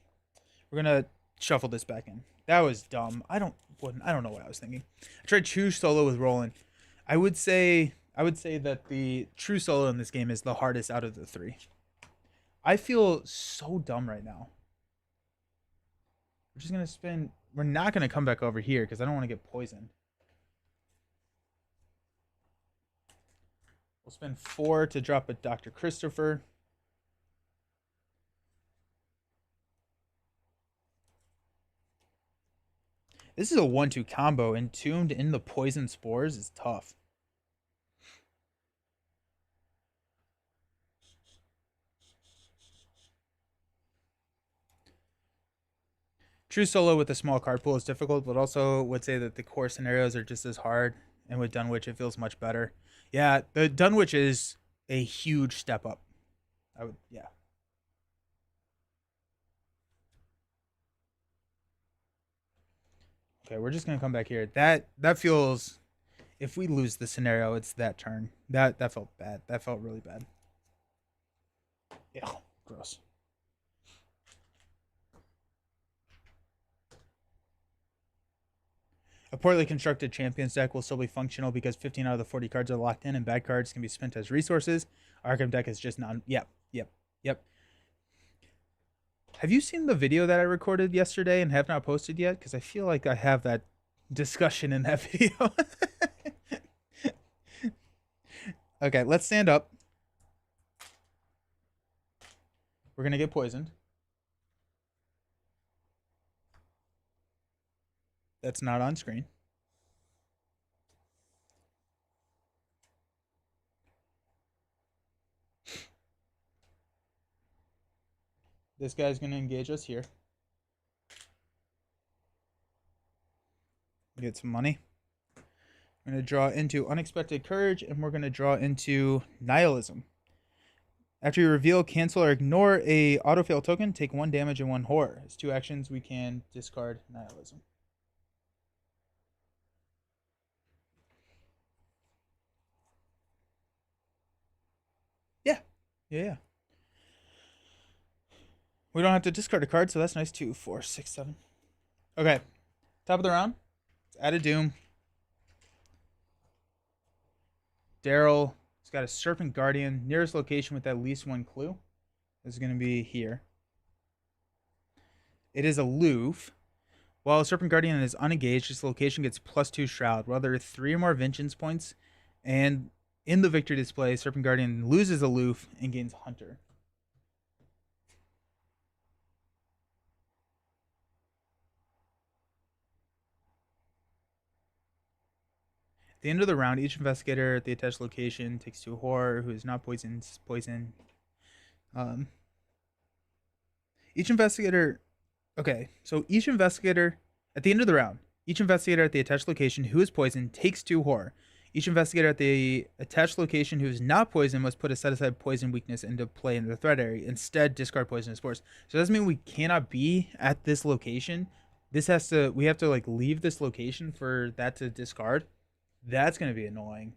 We're gonna shuffle this back in. That was dumb. I don't know what I was thinking. I tried choose solo with Roland. I would say that the true solo in this game is the hardest out of the 3. I feel so dumb right now. We're just gonna spin. We're not gonna come back over here because I don't want to get poisoned. We'll spend 4 to drop a Dr. Christopher. This is a 1-2 combo. Entombed in the poison spores is tough. True solo with a small card pool is difficult, but also would say that the core scenarios are just as hard. And with Dunwich, it feels much better. Yeah, the Dunwich is a huge step up. Yeah. Okay, we're just gonna come back here. That feels. If we lose the scenario, it's that turn. That felt bad. That felt really bad. Yeah, gross. A poorly constructed champions deck will still be functional because 15 out of the 40 cards are locked in, and bad cards can be spent as resources. Arkham deck is just not. Yep. Have you seen the video that I recorded yesterday and have not posted yet? Because I feel like I have that discussion in that video. Okay, let's stand up. We're gonna get poisoned. That's not on screen. This guy's gonna engage us here. Get some money. We're gonna draw into Unexpected Courage, and we're gonna draw into Nihilism. After you reveal, cancel, or ignore a autofail token, take 1 damage and 1 horror. As 2 actions, we can discard Nihilism. Yeah. We don't have to discard a card, so that's nice. 2, 4, 6, 7. Okay. Top of the round. Let's add a Doom. Daryl. He's got a Serpent Guardian. Nearest location with at least 1 clue is going to be here. It is aloof. While a Serpent Guardian is unengaged, this location gets +2 Shroud. While there are 3 or more vengeance points, and in the victory display, Serpent Guardian loses aloof and gains Hunter. At the end of the round, each investigator at the attached location takes 2 horror who is not poisoned. Each investigator. Okay, so each investigator At the end of the round, each investigator at the attached location who is poisoned takes 2 horror. Each investigator at the attached location who is not poisoned must put a set-aside poison weakness into play in the threat area. Instead, discard poisonous spores. So that doesn't mean we cannot be at this location. We have to like leave this location for that to discard. That's going to be annoying.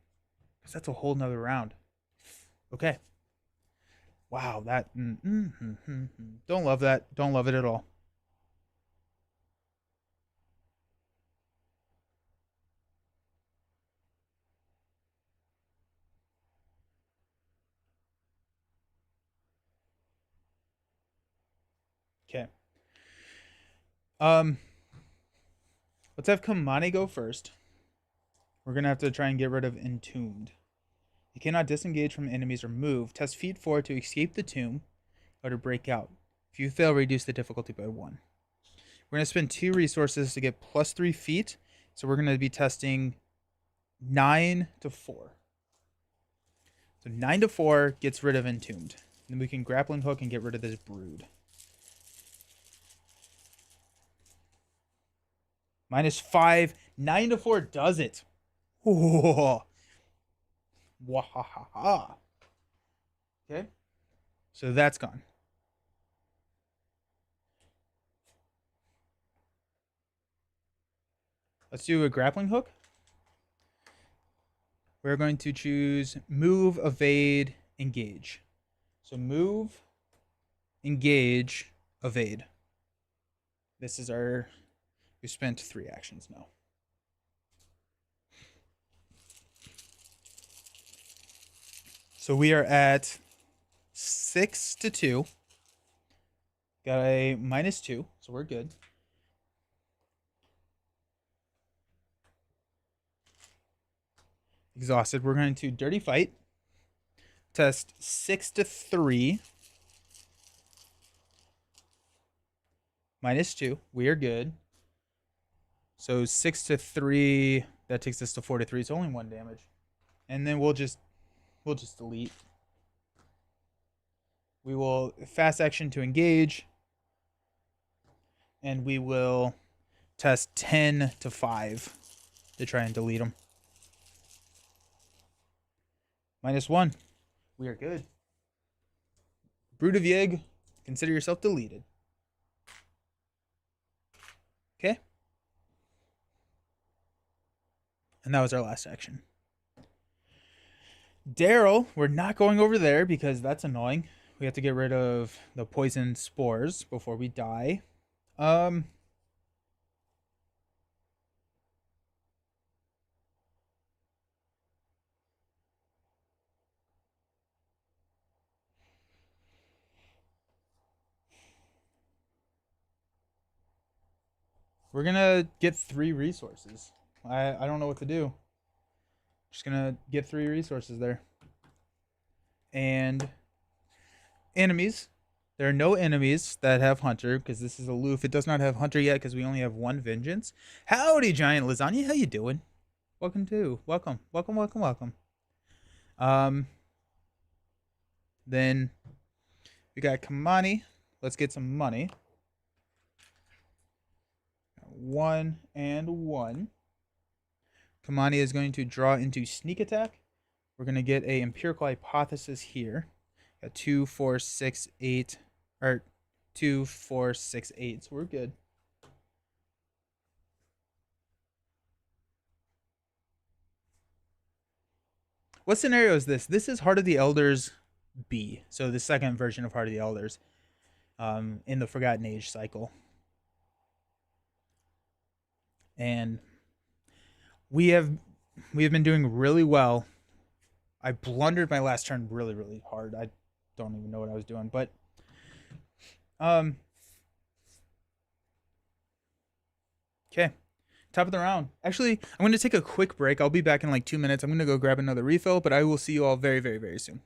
Because that's a whole nother round. Okay. Wow, that... Don't love that. Don't love it at all. Okay. Let's have Kamani go first. We're going to have to try and get rid of Entombed. You cannot disengage from enemies or move. Test feat 4 to escape the tomb or to break out. If you fail, reduce the difficulty by 1. We're going to spend 2 resources to get plus 3 feet. So we're going to be testing 9 to 4. So 9 to 4 gets rid of Entombed. Then we can grappling hook and get rid of this brood. -5. 9 to 4 does it. Whoa. Wahaha. Okay. So that's gone. Let's do a grappling hook. We're going to choose move, evade, engage. So move, engage, evade. This is our... We spent 3 actions now. So we are at 6 to 2. Got a -2, so we're good. Exhausted. We're going to dirty fight. Test 6 to 3. -2. We are good. So 6 to 3. That takes us to 4 to 3. It's only 1 damage. And then we'll just delete. We will fast action to engage. And we will test 10 to 5 to try and delete them. -1. We are good. Brood of Yig, consider yourself deleted. Okay. And that was our last action. Daryl, we're not going over there because that's annoying. We have to get rid of the poison spores before we die. We're gonna get 3 resources. I don't know what to do. Just gonna get 3 resources there. And enemies. There are no enemies that have Hunter because this is aloof. It does not have Hunter yet because we only have 1 Vengeance. Howdy, Giant Lasagna. How you doing? Welcome. Then we got Kamani. Let's get some money. 1 and 1. Kamani is going to draw into sneak attack. We're going to get a empirical hypothesis here. Got 2, 4, 6, 8, or 2, 4, 6, 8. So we're good. What scenario is this? This is Heart of the Elders B. So the second version of Heart of the Elders in the Forgotten Age cycle. And we have been doing really well. I blundered my last turn really, really hard. I don't even know what I was doing, but okay. Top of the round. Actually, I'm going to take a quick break. I'll be back in like 2 minutes. I'm going to go grab another refill, but I will see you all very, very, very soon.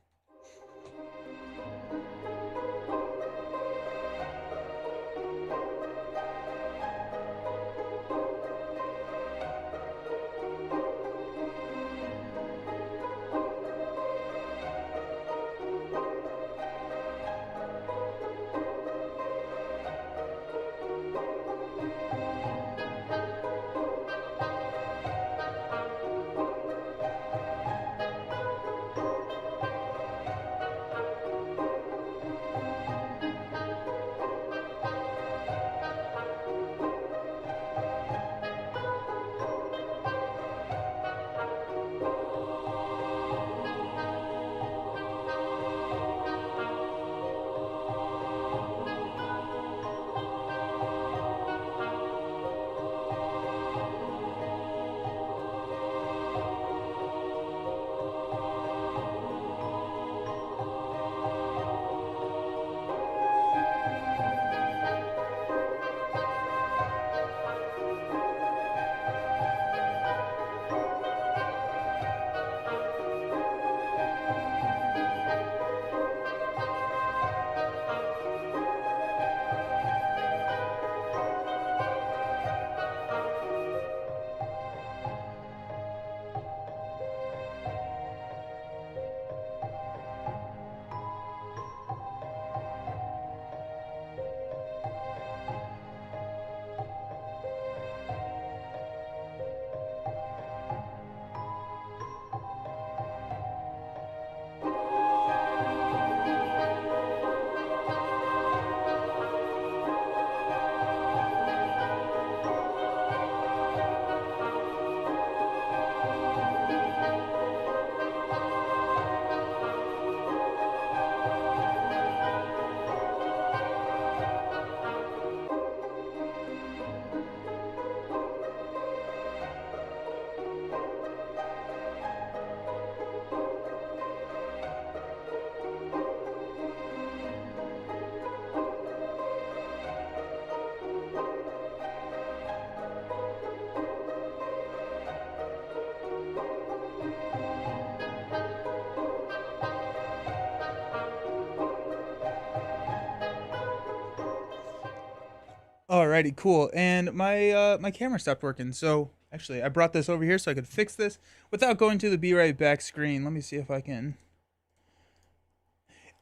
Alrighty, cool. And my camera stopped working, so actually I brought this over here so I could fix this without going to the be right back screen. Let me see if I can.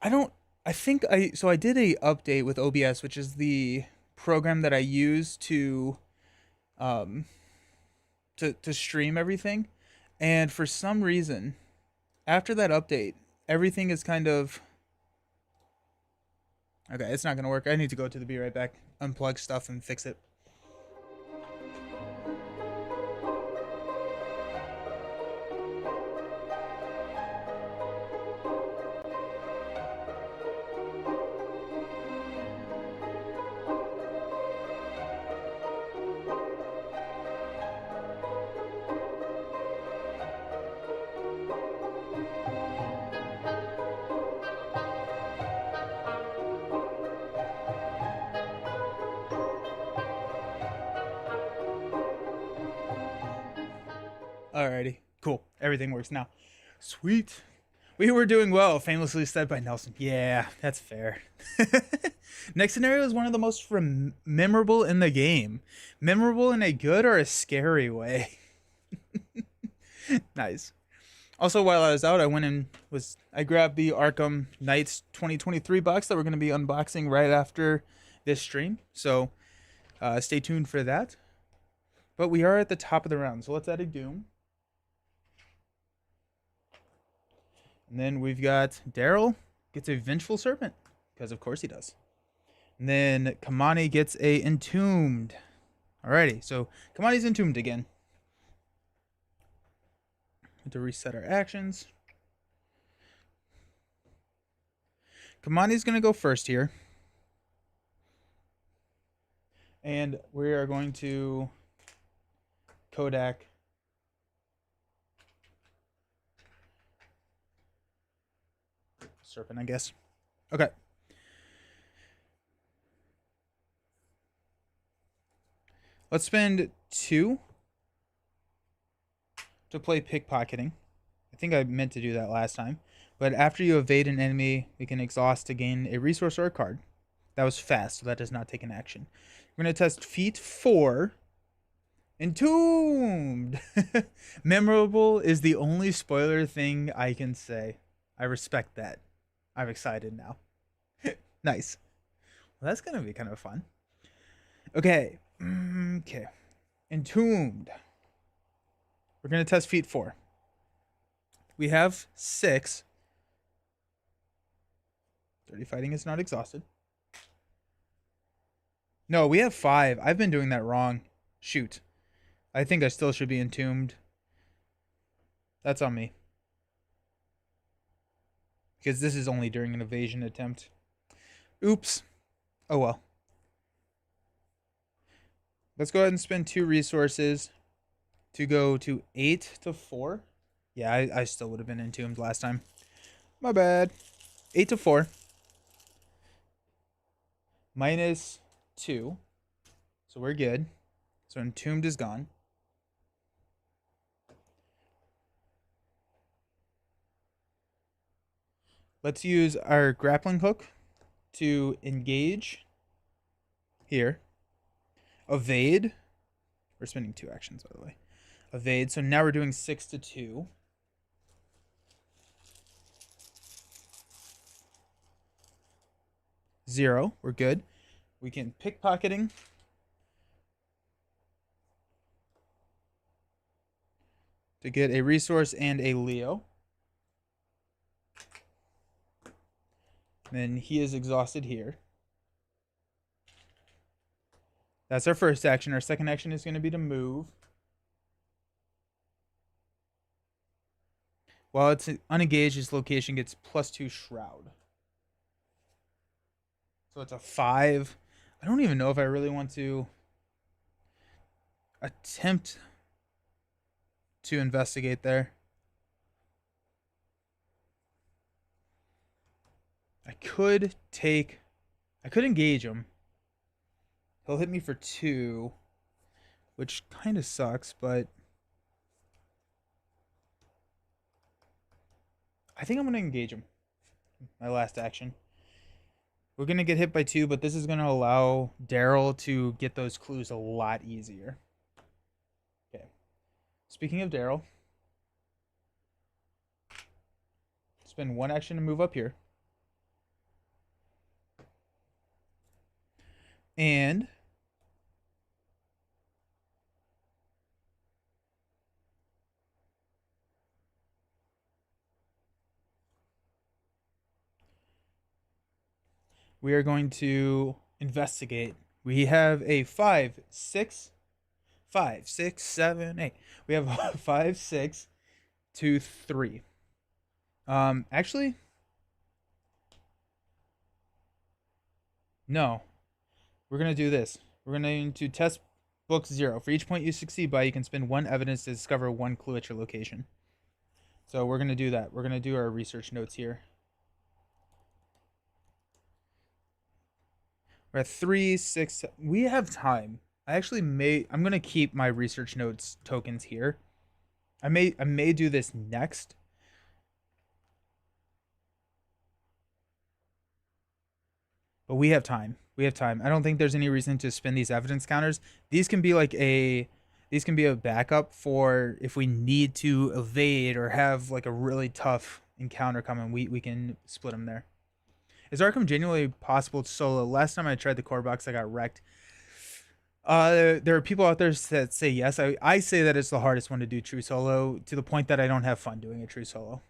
I don't. I think I so I did a update with OBS, which is the program that I use um to stream everything, and for some reason after that update, everything is kind of okay. It's not gonna work. I need to go to the be right back, unplug stuff, and fix it. Alrighty, cool. Everything works now. Sweet. We were doing well, famously said by Nelson. Yeah, that's fair. Next scenario is one of the most memorable in the game. Memorable in a good or a scary way. Nice. Also, while I was out, I grabbed the Arkham Knights 2023 box that we're going to be unboxing right after this stream. So stay tuned for that. But we are at the top of the round, so let's add a Doom. And then we've got Daryl gets a Vengeful Serpent, because of course he does. And then Kamani gets a Entombed. Alrighty, so Kamani's Entombed again. To reset our actions. Kamani's going to go first here. And we are going to Kodak Serpent, I guess. Okay. Let's spend 2 to play pickpocketing. I think I meant to do that last time. But after you evade an enemy, we can exhaust to gain a resource or a card. That was fast, so that does not take an action. We're going to test feat 4. Entombed! Memorable is the only spoiler thing I can say. I respect that. I'm excited now. Nice. Well, that's going to be kind of fun. Okay. Okay. Entombed. We're going to test feat 4. We have 6. 30 fighting is not exhausted. No, we have 5. I've been doing that wrong. Shoot. I think I still should be entombed. That's on me. Because this is only during an evasion attempt. Oops. Oh well. Let's go ahead and spend 2 resources to go to 8 to 4. Yeah, I still would have been entombed last time. My bad. 8 to 4. Minus 2. So we're good. So entombed is gone. Let's use our grappling hook to engage here. Evade. We're spending 2 actions, by the way. Evade. So now we're doing 6 to 2. Zero. We're good. We can pickpocketing. To get a resource and a Leo. Then he is exhausted here. That's our first action. Our second action is going to be to move. While it's unengaged, his location gets +2 Shroud. So it's a 5. I don't even know if I really want to attempt to investigate there. I could engage him. He'll hit me for 2, which kind of sucks, but I think I'm going to engage him. My last action. We're going to get hit by 2, but this is going to allow Daryl to get those clues a lot easier. Okay. Speaking of Daryl, spend 1 action to move up here. And we are going to investigate. We have a 5, 6, 5, 6, 7, 8. We have a 5, 6, 2, 3. Actually, no. We're gonna do this. We're going to test book 0. For each point you succeed by, you can spend 1 evidence to discover 1 clue at your location. So we're gonna do that. We're gonna do our research notes here. We're at 3, 6. We have time. I'm gonna keep my research notes tokens here. I may do this next. But we have time. We have time. I don't think there's any reason to spend these evidence counters. These can be a backup for if we need to evade or have like a really tough encounter coming. We can split them there. Is Arkham genuinely possible to solo? Last time I tried the core box, I got wrecked. There are people out there that say yes. I say that it's the hardest one to do true solo, to the point that I don't have fun doing a true solo.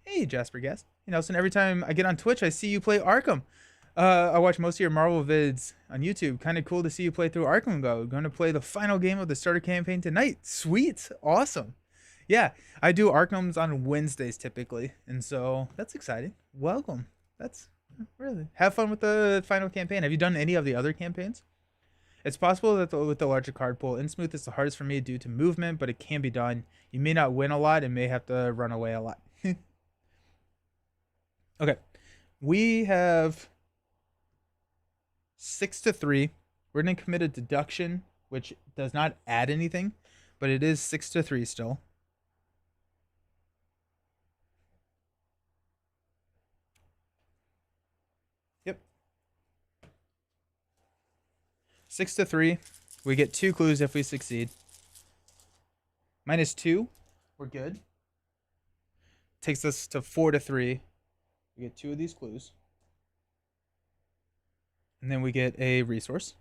Hey, Jasper Guest. Hey, Nelson, every time I get on Twitch, I see you play Arkham. I watch most of your Marvel vids on YouTube. Kind of cool to see you play through Arkham Go. Going to play the final game of the starter campaign tonight. Sweet. Awesome. Yeah, I do Arkhams on Wednesdays typically, and so that's exciting. Welcome. That's really have fun with the final campaign. Have you done any of the other campaigns? It's possible that with the larger card pool, Innsmouth is the hardest for me due to movement, but it can be done. You may not win a lot and may have to run away a lot. Okay, we have 6 to 3. We're going to commit a deduction, which does not add anything, but it is 6 to 3 still. Yep. 6 to 3. We get 2 clues if we succeed. -2. We're good. Takes us to 4 to 3. We get 2 of these clues. And then we get a resource.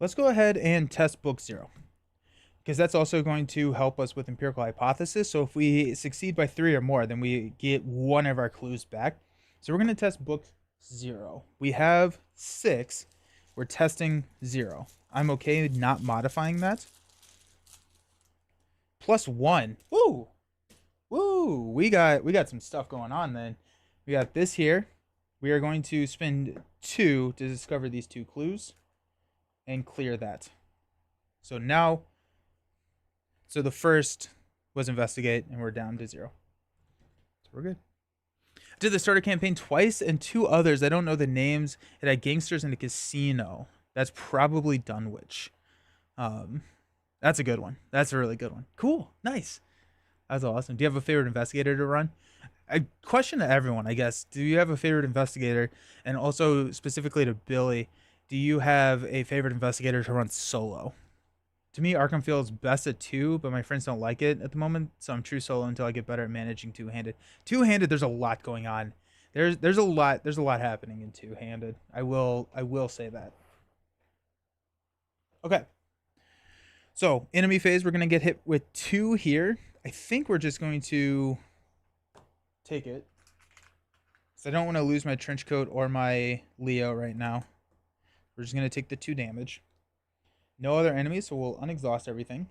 Let's go ahead and test book 0, because that's also going to help us with empirical hypothesis. So if we succeed by 3 or more, then we get 1 of our clues back. So we're going to test book 0. We have 6. We're testing 0. I'm okay not modifying that. +1. Woo! Woo! We got some stuff going on then. We got this here. We are going to spend 2 to discover these 2 clues and clear that. So now, the first was investigate, and we're down to 0. So we're good. I did the starter campaign twice, and 2 others. I don't know the names. It had gangsters in a casino. That's probably Dunwich. That's a good one. That's a really good one. Cool. Nice. That's awesome. Do you have a favorite investigator to run? A question to everyone, I guess. Do you have a favorite investigator? And also specifically to Billy, do you have a favorite investigator to run solo? To me, Arkham feels best at 2, but my friends don't like it at the moment, so I'm true solo until I get better at managing 2-handed. 2-handed, there's a lot going on. There's a lot happening in 2-handed. I will say that. Okay. So, enemy phase, we're going to get hit with 2 here. I think we're just going to take it. So I don't want to lose my trench coat or my Leo right now. We're just going to take the 2 damage. No other enemies, so we'll unexhaust everything.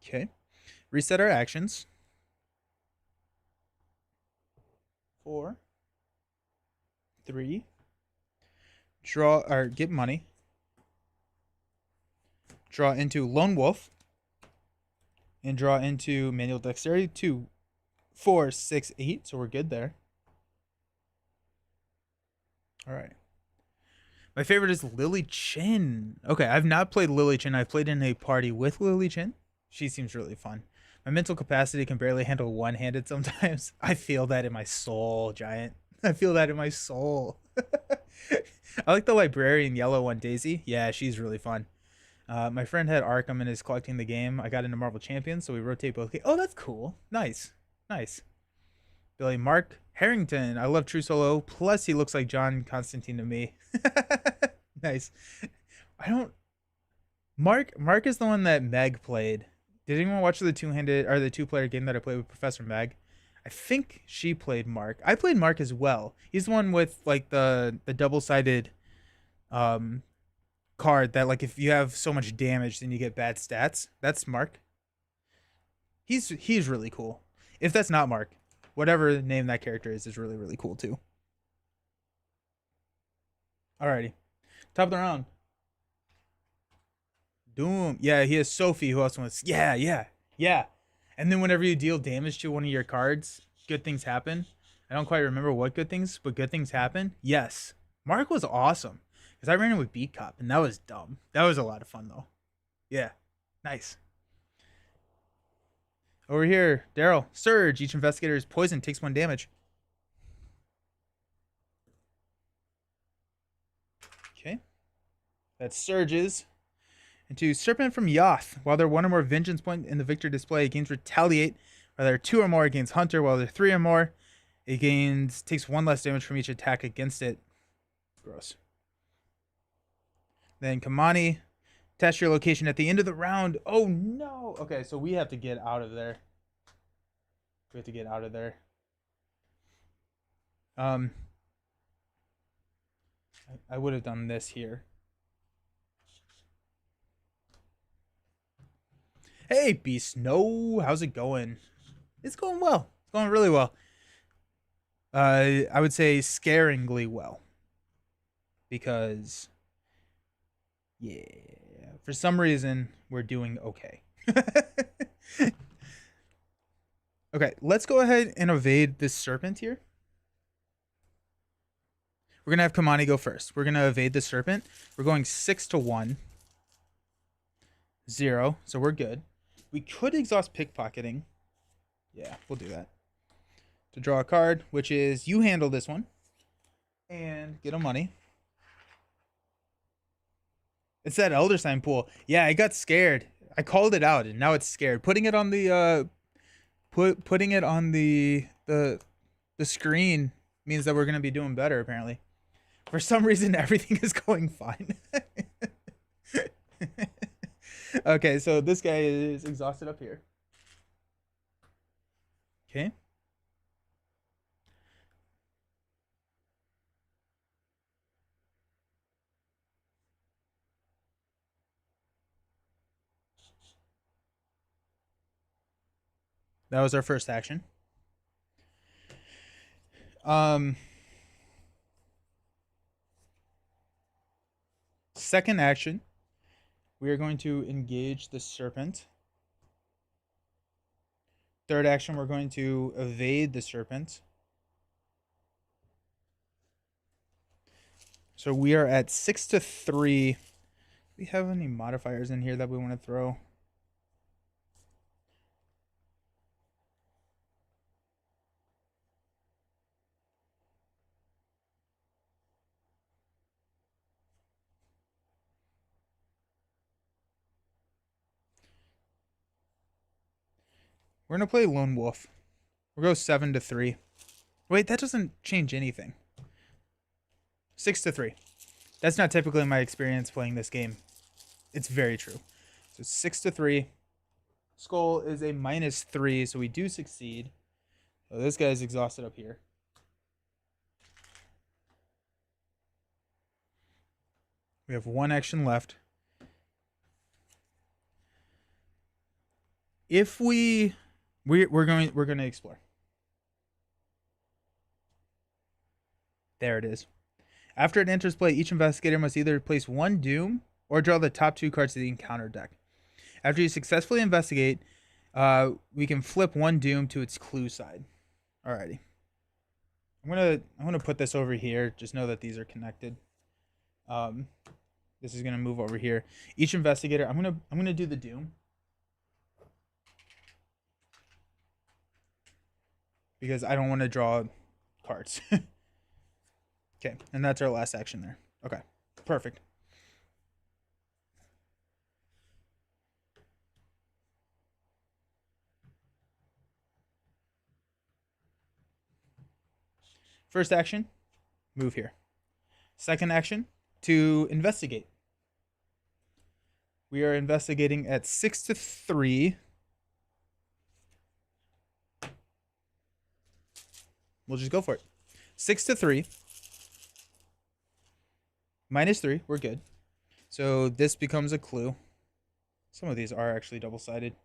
Okay. Reset our actions. 4. 3. Draw, or get money. Draw into Lone Wolf. And draw into Manual Dexterity. 2 4, 6, 8. So we're good there. All right. My favorite is Lily Chin. Okay, I've not played Lily Chin. I've played in a party with Lily Chin. She seems really fun. My mental capacity can barely handle one-handed sometimes. I feel that in my soul, Giant. I feel that in my soul. I like the librarian yellow one, Daisy. Yeah, she's really fun. My friend had Arkham and is collecting the game. I got into Marvel Champions, so we rotate both. Oh, that's cool. Nice. Nice. Billy Mark Harrington. I love True Solo. Plus, he looks like John Constantine to me. Nice. I don't. Mark is the one that Meg played. Did anyone watch the two-handed or the two-player game that I played with Professor Meg? I think she played Mark. I played Mark as well. He's the one with like the double-sided card that like if you have so much damage then you get bad stats. That's Mark. He's really cool. If that's not Mark, whatever name that character is really, really cool too. Alrighty. Top of the round. Doom. Yeah, he has Sophie, who else wants. Yeah. And then whenever you deal damage to one of your cards, good things happen. I don't quite remember what good things, but good things happen. Yes. Mark was awesome. Because I ran it with Beat Cop, and that was dumb. That was a lot of fun, though. Yeah. Nice. Over here, Daryl. Surge. Each investigator is poisoned, takes 1 damage. Okay. That surges into Serpent from Yoth. While there are 1 or more vengeance point in the victor display, it gains Retaliate. While there are 2 or more, it gains Hunter. While there are 3 or more, it takes 1 less damage from each attack against it. Gross. Then Kamani. Test your location at the end of the round. Oh no. Okay, so we have to get out of there. We have to get out of there. I would have done this here. Hey, Beast Snow. How's it going? It's going well. It's going really well. I would say scaringly well. Because, yeah, for some reason, we're doing okay. Okay, let's go ahead and evade this serpent here. We're going to have Kamani go first. We're going to evade the serpent. We're going 6 to 1. 0, so we're good. We could exhaust pickpocketing. Yeah, we'll do that. To draw a card, which is you handle this one. And get a money. It's that Elder Sign pool. Yeah, I got scared. I called it out, and now it's scared. Putting it on the putting it on the screen means that we're gonna be doing better. Apparently, for some reason, everything is going fine. Okay, so this guy is exhausted up here. Okay. That was our first action. Second action, we are going to engage the serpent. Third action, we're going to evade the serpent. So we are at 6 to 3. Do we have any modifiers in here that we want to throw? We're going to play Lone Wolf. We'll go 7 to 3. Wait, that doesn't change anything. 6 to 3. That's not typically my experience playing this game. It's very true. So 6 to 3. Skull is a -3, so we do succeed. So this guy's exhausted up here. We have 1 action left. If we're going to explore. There it is. After it enters play, each investigator must either place 1 doom or draw the top 2 cards of the encounter deck. After you successfully investigate, We can flip one doom to its clue side. Alrighty. I'm gonna put this over here. Just know that these are connected. Um, this is gonna move over here. Each investigator. I'm gonna do the doom because I don't want to draw cards. Okay, and that's our last action there. Okay, perfect. First action, move here. Second action, to investigate. We are investigating at 6-3. We'll just go for it. 6-3. -3. We're good. So this becomes a clue. Some of these are actually double-sided.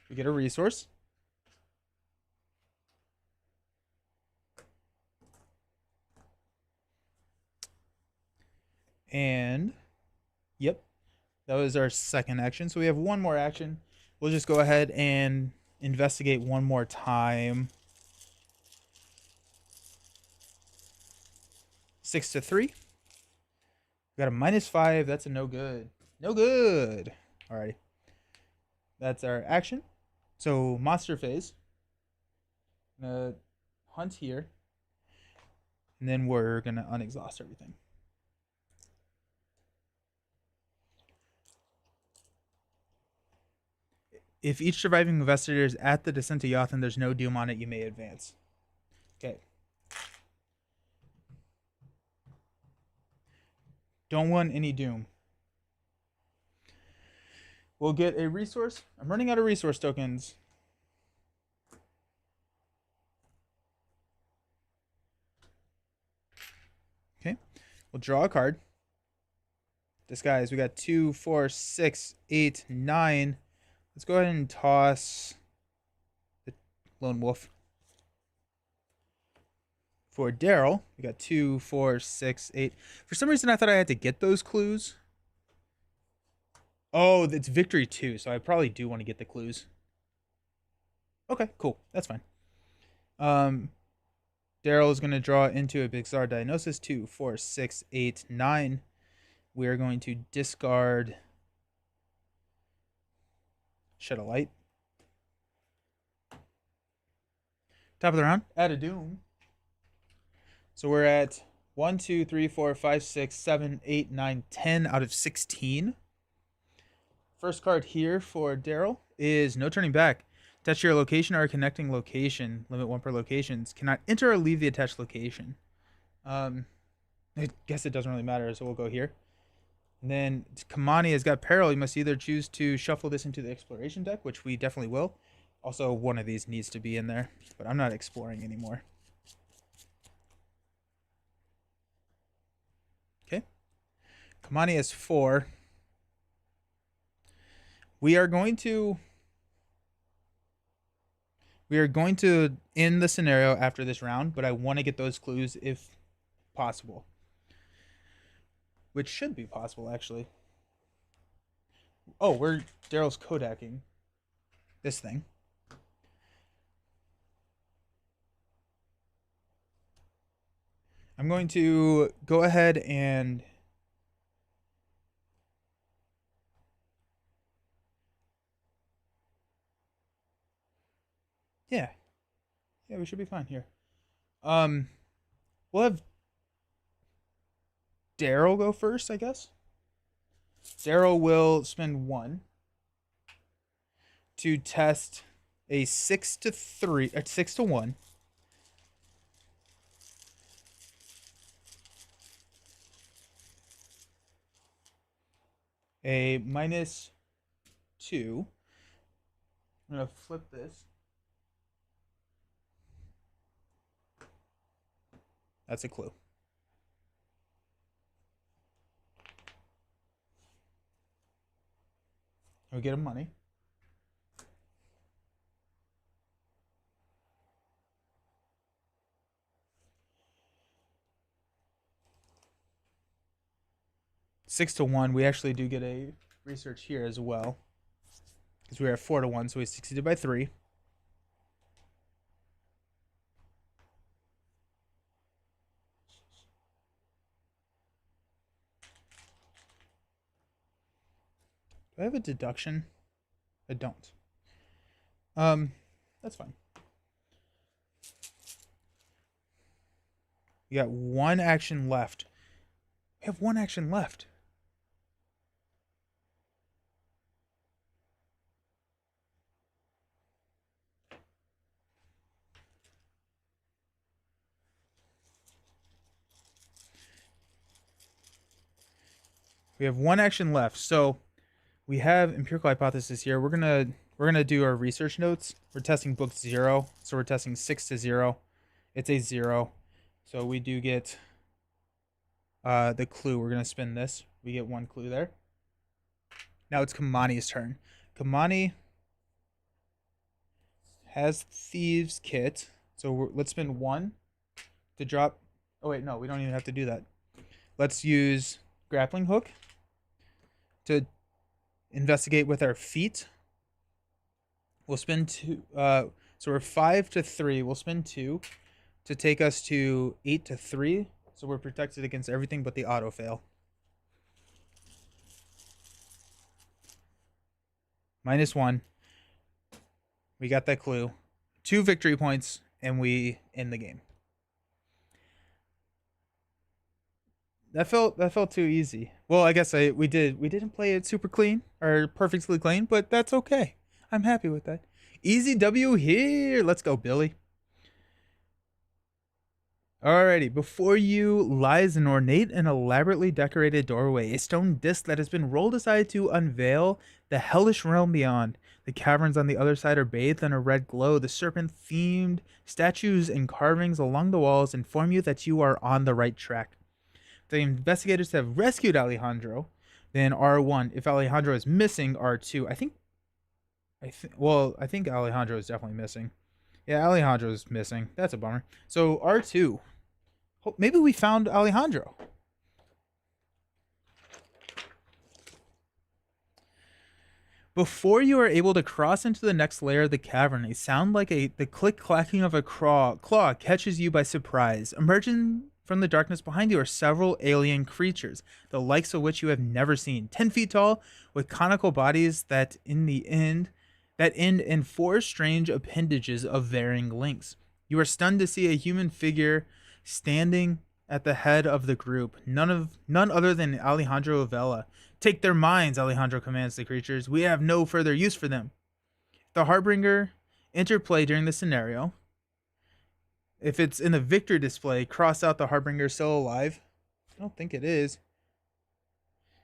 We get a resource. And, yep, that was our second action. So we have one more action. We'll just go ahead and investigate one more time. 6-3. We got a -5. That's a no good. No good. Alrighty. That's our action. So monster phase. Gonna hunt here. And then we're gonna unexhaust everything. If each surviving investigator is at the descent to Yothan, there's no doom on it, you may advance. Okay. Don't want any doom. We'll get a resource. I'm running out of resource tokens. Okay. We'll draw a card. Disguise. We got 2, 4, 6, 8, 9. Let's go ahead and toss the lone wolf. For Daryl, we got 2, 4, 6, 8. For some reason, I thought I had to get those clues. Oh, it's victory 2, so I probably do want to get the clues. Okay, cool. That's fine. Daryl is going to draw into a Bizarre Diagnosis. 2, 4, 6, 8, 9. We are going to discard Shed a Light. Top of the round, add a doom. So we're at 1, 2, 3, 4, 5, 6, 7, 8, 9, 10 out of 16. First card here for Daryl is No Turning Back. Attach your location or a connecting location. Limit 1 per locations. Cannot enter or leave the attached location. I guess it doesn't really matter, so we'll go here. And then Kamani has got Peril. You must either choose to shuffle this into the exploration deck, which we definitely will. Also, one of these needs to be in there, but I'm not exploring anymore. Okay. Kamani has 4. We are going to end the scenario after this round, but I want to get those clues if possible. Which should be possible, actually. Oh, we're Daryl's Kodaking this thing. I'm going to go ahead and yeah, we should be fine here. We'll have Daryl go first, I guess. Daryl will spend 1 to test a 6-3, 6-1. A -2. I'm gonna flip this. That's a clue. We get him money. 6-1. We actually do get a research here as well, because we are 4-1, so we succeeded by 3. Do I have a deduction? I don't. That's fine. We got 1 action left. We have 1 action left. We have 1 action left. So we have empirical hypothesis here. We're gonna do our research notes. We're testing book 0, so we're testing 6 to 0. It's a 0, so we do get the clue. We're gonna spin this. We get 1 clue there. Now it's Kamani's turn. Kamani has Thieves Kit, so let's spin 1 to drop. Oh wait, no, we don't even have to do that. Let's use Grappling Hook to investigate with our feet. We'll spin 2. So we're 5 to 3. We'll spin 2 to take us to 8 to 3. So we're protected against everything but the auto fail. -1. We got that clue. 2 victory points, and we end the game. That felt too easy. Well, I guess we didn't play it super clean or perfectly clean, but that's okay. I'm happy with that. Easy W here. Let's go, Billy. Alrighty, before you lies an ornate and elaborately decorated doorway, a stone disc that has been rolled aside to unveil the hellish realm beyond. The caverns on the other side are bathed in a red glow. The serpent-themed statues and carvings along the walls inform you that you are on the right track. The investigators have rescued Alejandro, then R1. If Alejandro is missing, R2. I think Alejandro is definitely missing. Yeah, Alejandro is missing. That's a bummer. So R2. Maybe we found Alejandro. Before you are able to cross into the next layer of the cavern, a sound like the click-clacking of a claw catches you by surprise. Emerging from the darkness behind you are several alien creatures, the likes of which you have never seen. 10 feet tall, with conical bodies that end in 4 strange appendages of varying lengths. You are stunned to see a human figure standing at the head of the group, none other than Alejandro Avella. Take their minds, Alejandro commands the creatures. We have no further use for them. The Harbinger interplay during the scenario. If it's in the victory display, cross out the Harbinger still alive. I don't think it is.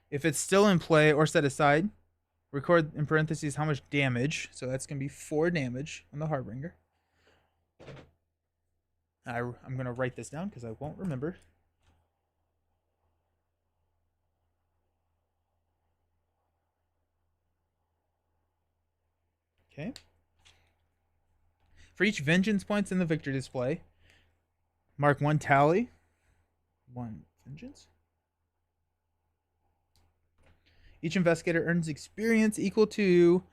If it's still in play or set aside, record in parentheses how much damage. So that's going to be 4 damage on the Harbinger. I'm going to write this down because I won't remember. Okay. For each vengeance points in the victory display, mark 1 tally, 1 vengeance. Each investigator earns experience equal to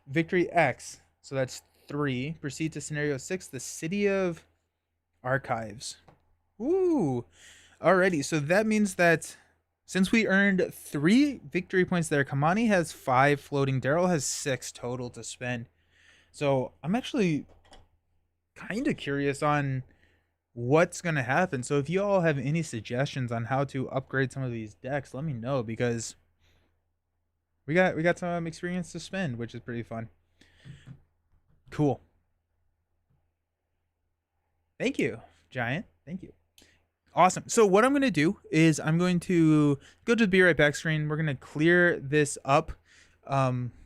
victory X. So that's 3. Proceed to scenario 6, the City of Archives. Ooh. Alrighty, so that means that since we earned 3 victory points there, Kamani has 5 floating. Daryl has 6 total to spend. So I'm actually kind of curious on what's going to happen. So if you all have any suggestions on how to upgrade some of these decks, let me know, because we got some experience to spend, which is pretty fun. Cool. Thank you, Giant. Thank you. Awesome. So what I'm going to do is I'm going to go to the Be Right Back screen. We're going to clear this up.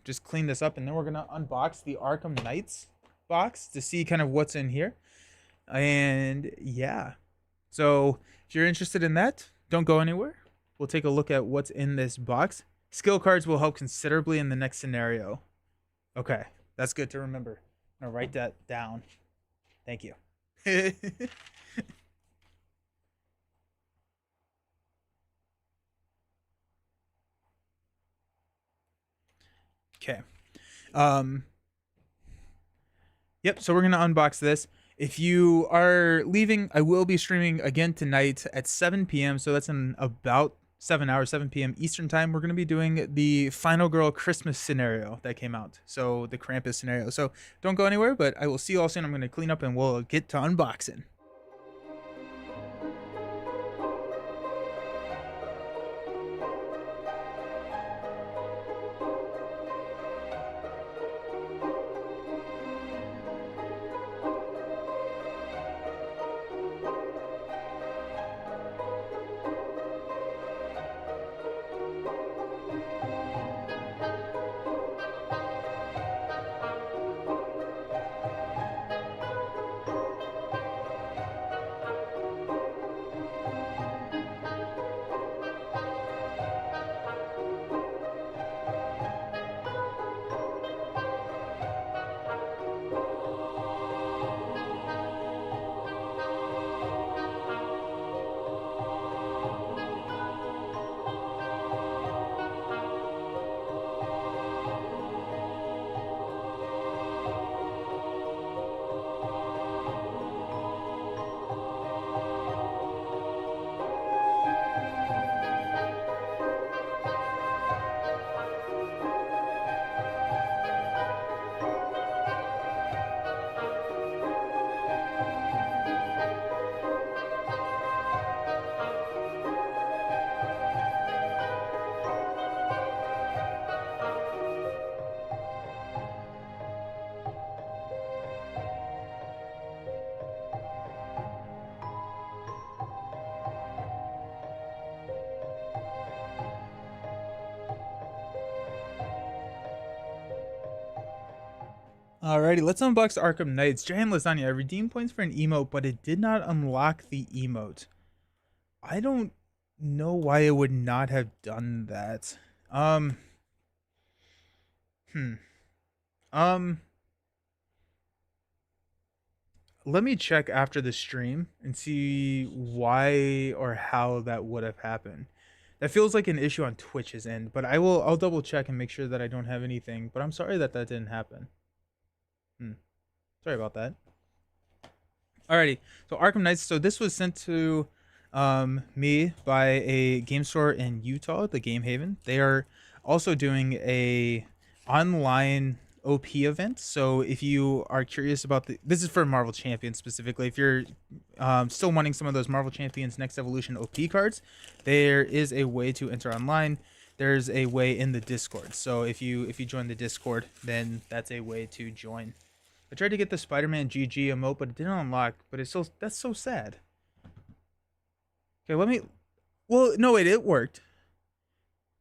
Just clean this up, and then we're going to unbox the Arkham Knights box to see kind of what's in here. And yeah. So if you're interested in that, don't go anywhere. We'll take a look at what's in this box. Skill cards will help considerably in the next scenario. Okay. That's good to remember. I'm going to write that down. Thank you. Okay. Um, Yep, so we're going to unbox this. If you are leaving, I will be streaming again tonight at 7 p.m. So that's in about 7 hours, 7 p.m. Eastern time. We're going to be doing the Final Girl Christmas scenario that came out. So the Krampus scenario. So don't go anywhere, but I will see you all soon. I'm going to clean up and we'll get to unboxing. Alrighty, let's unbox Arkham Knights. Giant Lasagna. I redeemed points for an emote, but it did not unlock the emote. I don't know why it would not have done that. Um. Hmm. Um. Let me check after the stream and see why or how that would have happened. That feels like an issue on Twitch's end, but I'll double check and make sure that I don't have anything. But I'm sorry that that didn't happen. Sorry about that. Alrighty, so Arkham Knights. So this was sent to me by a game store in Utah, the Game Haven. They are also doing a online OP event. So if you are curious about this is for Marvel Champions specifically. If you're still wanting some of those Marvel Champions Next Evolution OP cards, there is a way to enter online. There's a way in the Discord. So if you join the Discord, then that's a way to join. I tried to get the Spider-Man GG emote, but it didn't unlock. But it's still that's so sad. Okay, let me. Well, no, wait, it worked.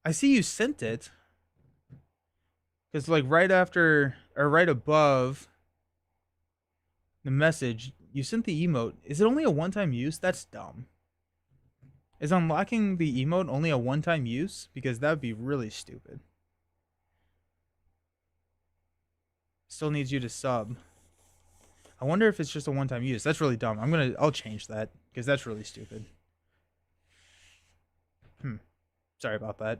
I see you sent it. Because like right after or right above the message, you sent the emote. Is it only a one-time use? That's dumb. Is unlocking the emote only a one-time use? Because that would be really stupid. Still needs you to sub. I wonder if it's just a one-time use. That's really dumb. I'll change that because that's really stupid. Sorry about that.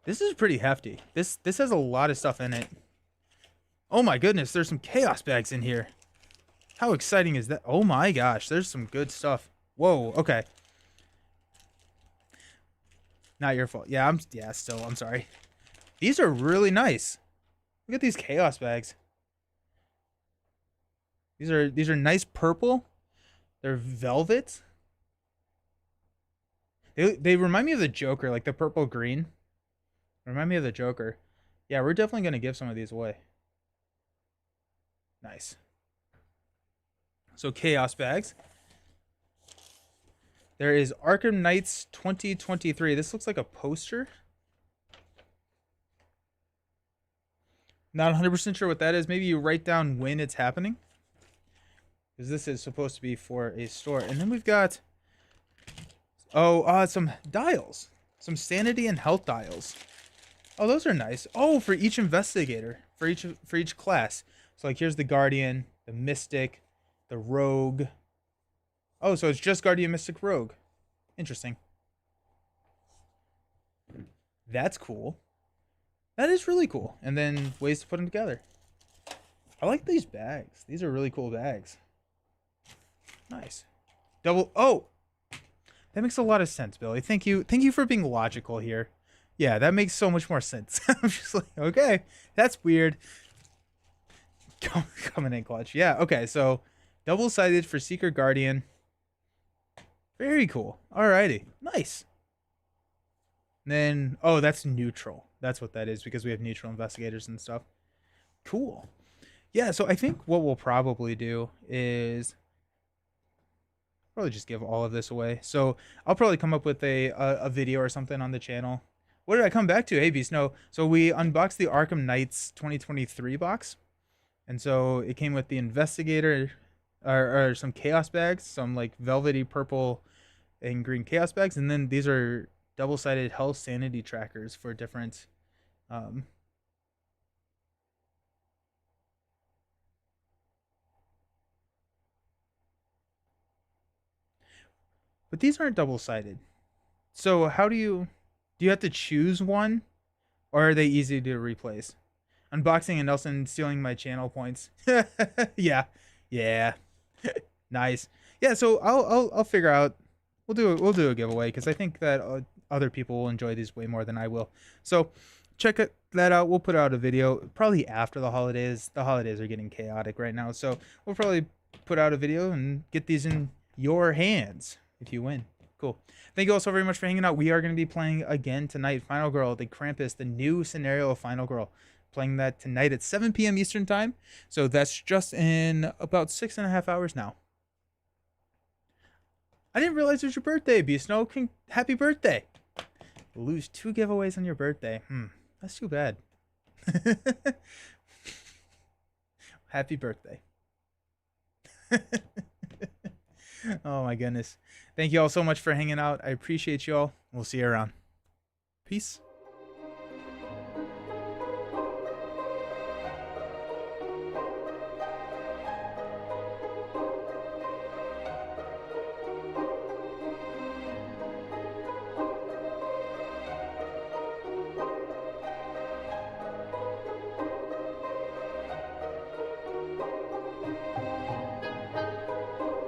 This is pretty hefty. This has a lot of stuff in it. Oh my goodness, there's some chaos bags in here. How exciting is that? Oh my gosh, there's some good stuff. Whoa, okay. Not your fault. Yeah, I'm sorry. These are really nice. Look at these chaos bags. These are nice purple. They're velvet. They remind me of the Joker, like the purple green. Remind me of the Joker. Yeah, we're definitely gonna give some of these away. Nice. So chaos bags. There is Arkham Knights 2023. This looks like a poster. Not 100% sure what that is. Maybe you write down when it's happening. Because this is supposed to be for a store. And then we've got... some dials. Some sanity and health dials. Oh, those are nice. Oh, for each investigator. For each class. So, like, here's the Guardian, the Mystic, the Rogue. Oh, so it's just Guardian, Mystic, Rogue. Interesting. That's cool. That is really cool. And then ways to put them together. I like these bags. These are really cool bags. Nice. Double. Oh, that makes a lot of sense, Billy. Thank you. Thank you for being logical here. Yeah, that makes so much more sense. I'm just like, okay, that's weird. Coming in clutch. Yeah, okay, so double-sided for Secret Guardian. Very cool. Alrighty. Nice. And then, oh, that's neutral. That's what that is because we have neutral investigators and stuff. Cool. Yeah, so I think what we'll probably do is probably just give all of this away. So I'll probably come up with a video or something on the channel. What did I come back to? Hey, Beast, no. So we unboxed the Arkham Knights 2023 box. And so it came with the investigator or some chaos bags, some like velvety purple and green chaos bags. And then these are double-sided health sanity trackers for different um, but these aren't double-sided. So how do you have to choose one or are they easy to replace? Unboxing and Nelson stealing my channel points. Yeah. Yeah. Nice. Yeah, so I'll figure out we'll do a giveaway because I think that other people will enjoy these way more than I will. So that out. We'll put out a video probably after the holidays. The holidays are getting chaotic right now, so we'll probably put out a video and get these in your hands if you win. Cool. Thank you all so very much for hanging out. We are going to be playing again tonight. Final Girl, the Krampus, the new scenario of Final Girl. Playing that tonight at 7 p.m. Eastern Time. So that's just in about 6.5 hours now. I didn't realize it was your birthday, Beast Snow. Happy birthday. Lose 2 giveaways on your birthday. That's too bad. Happy birthday. Oh my goodness. Thank you all so much for hanging out. I appreciate you all. We'll see you around. Peace.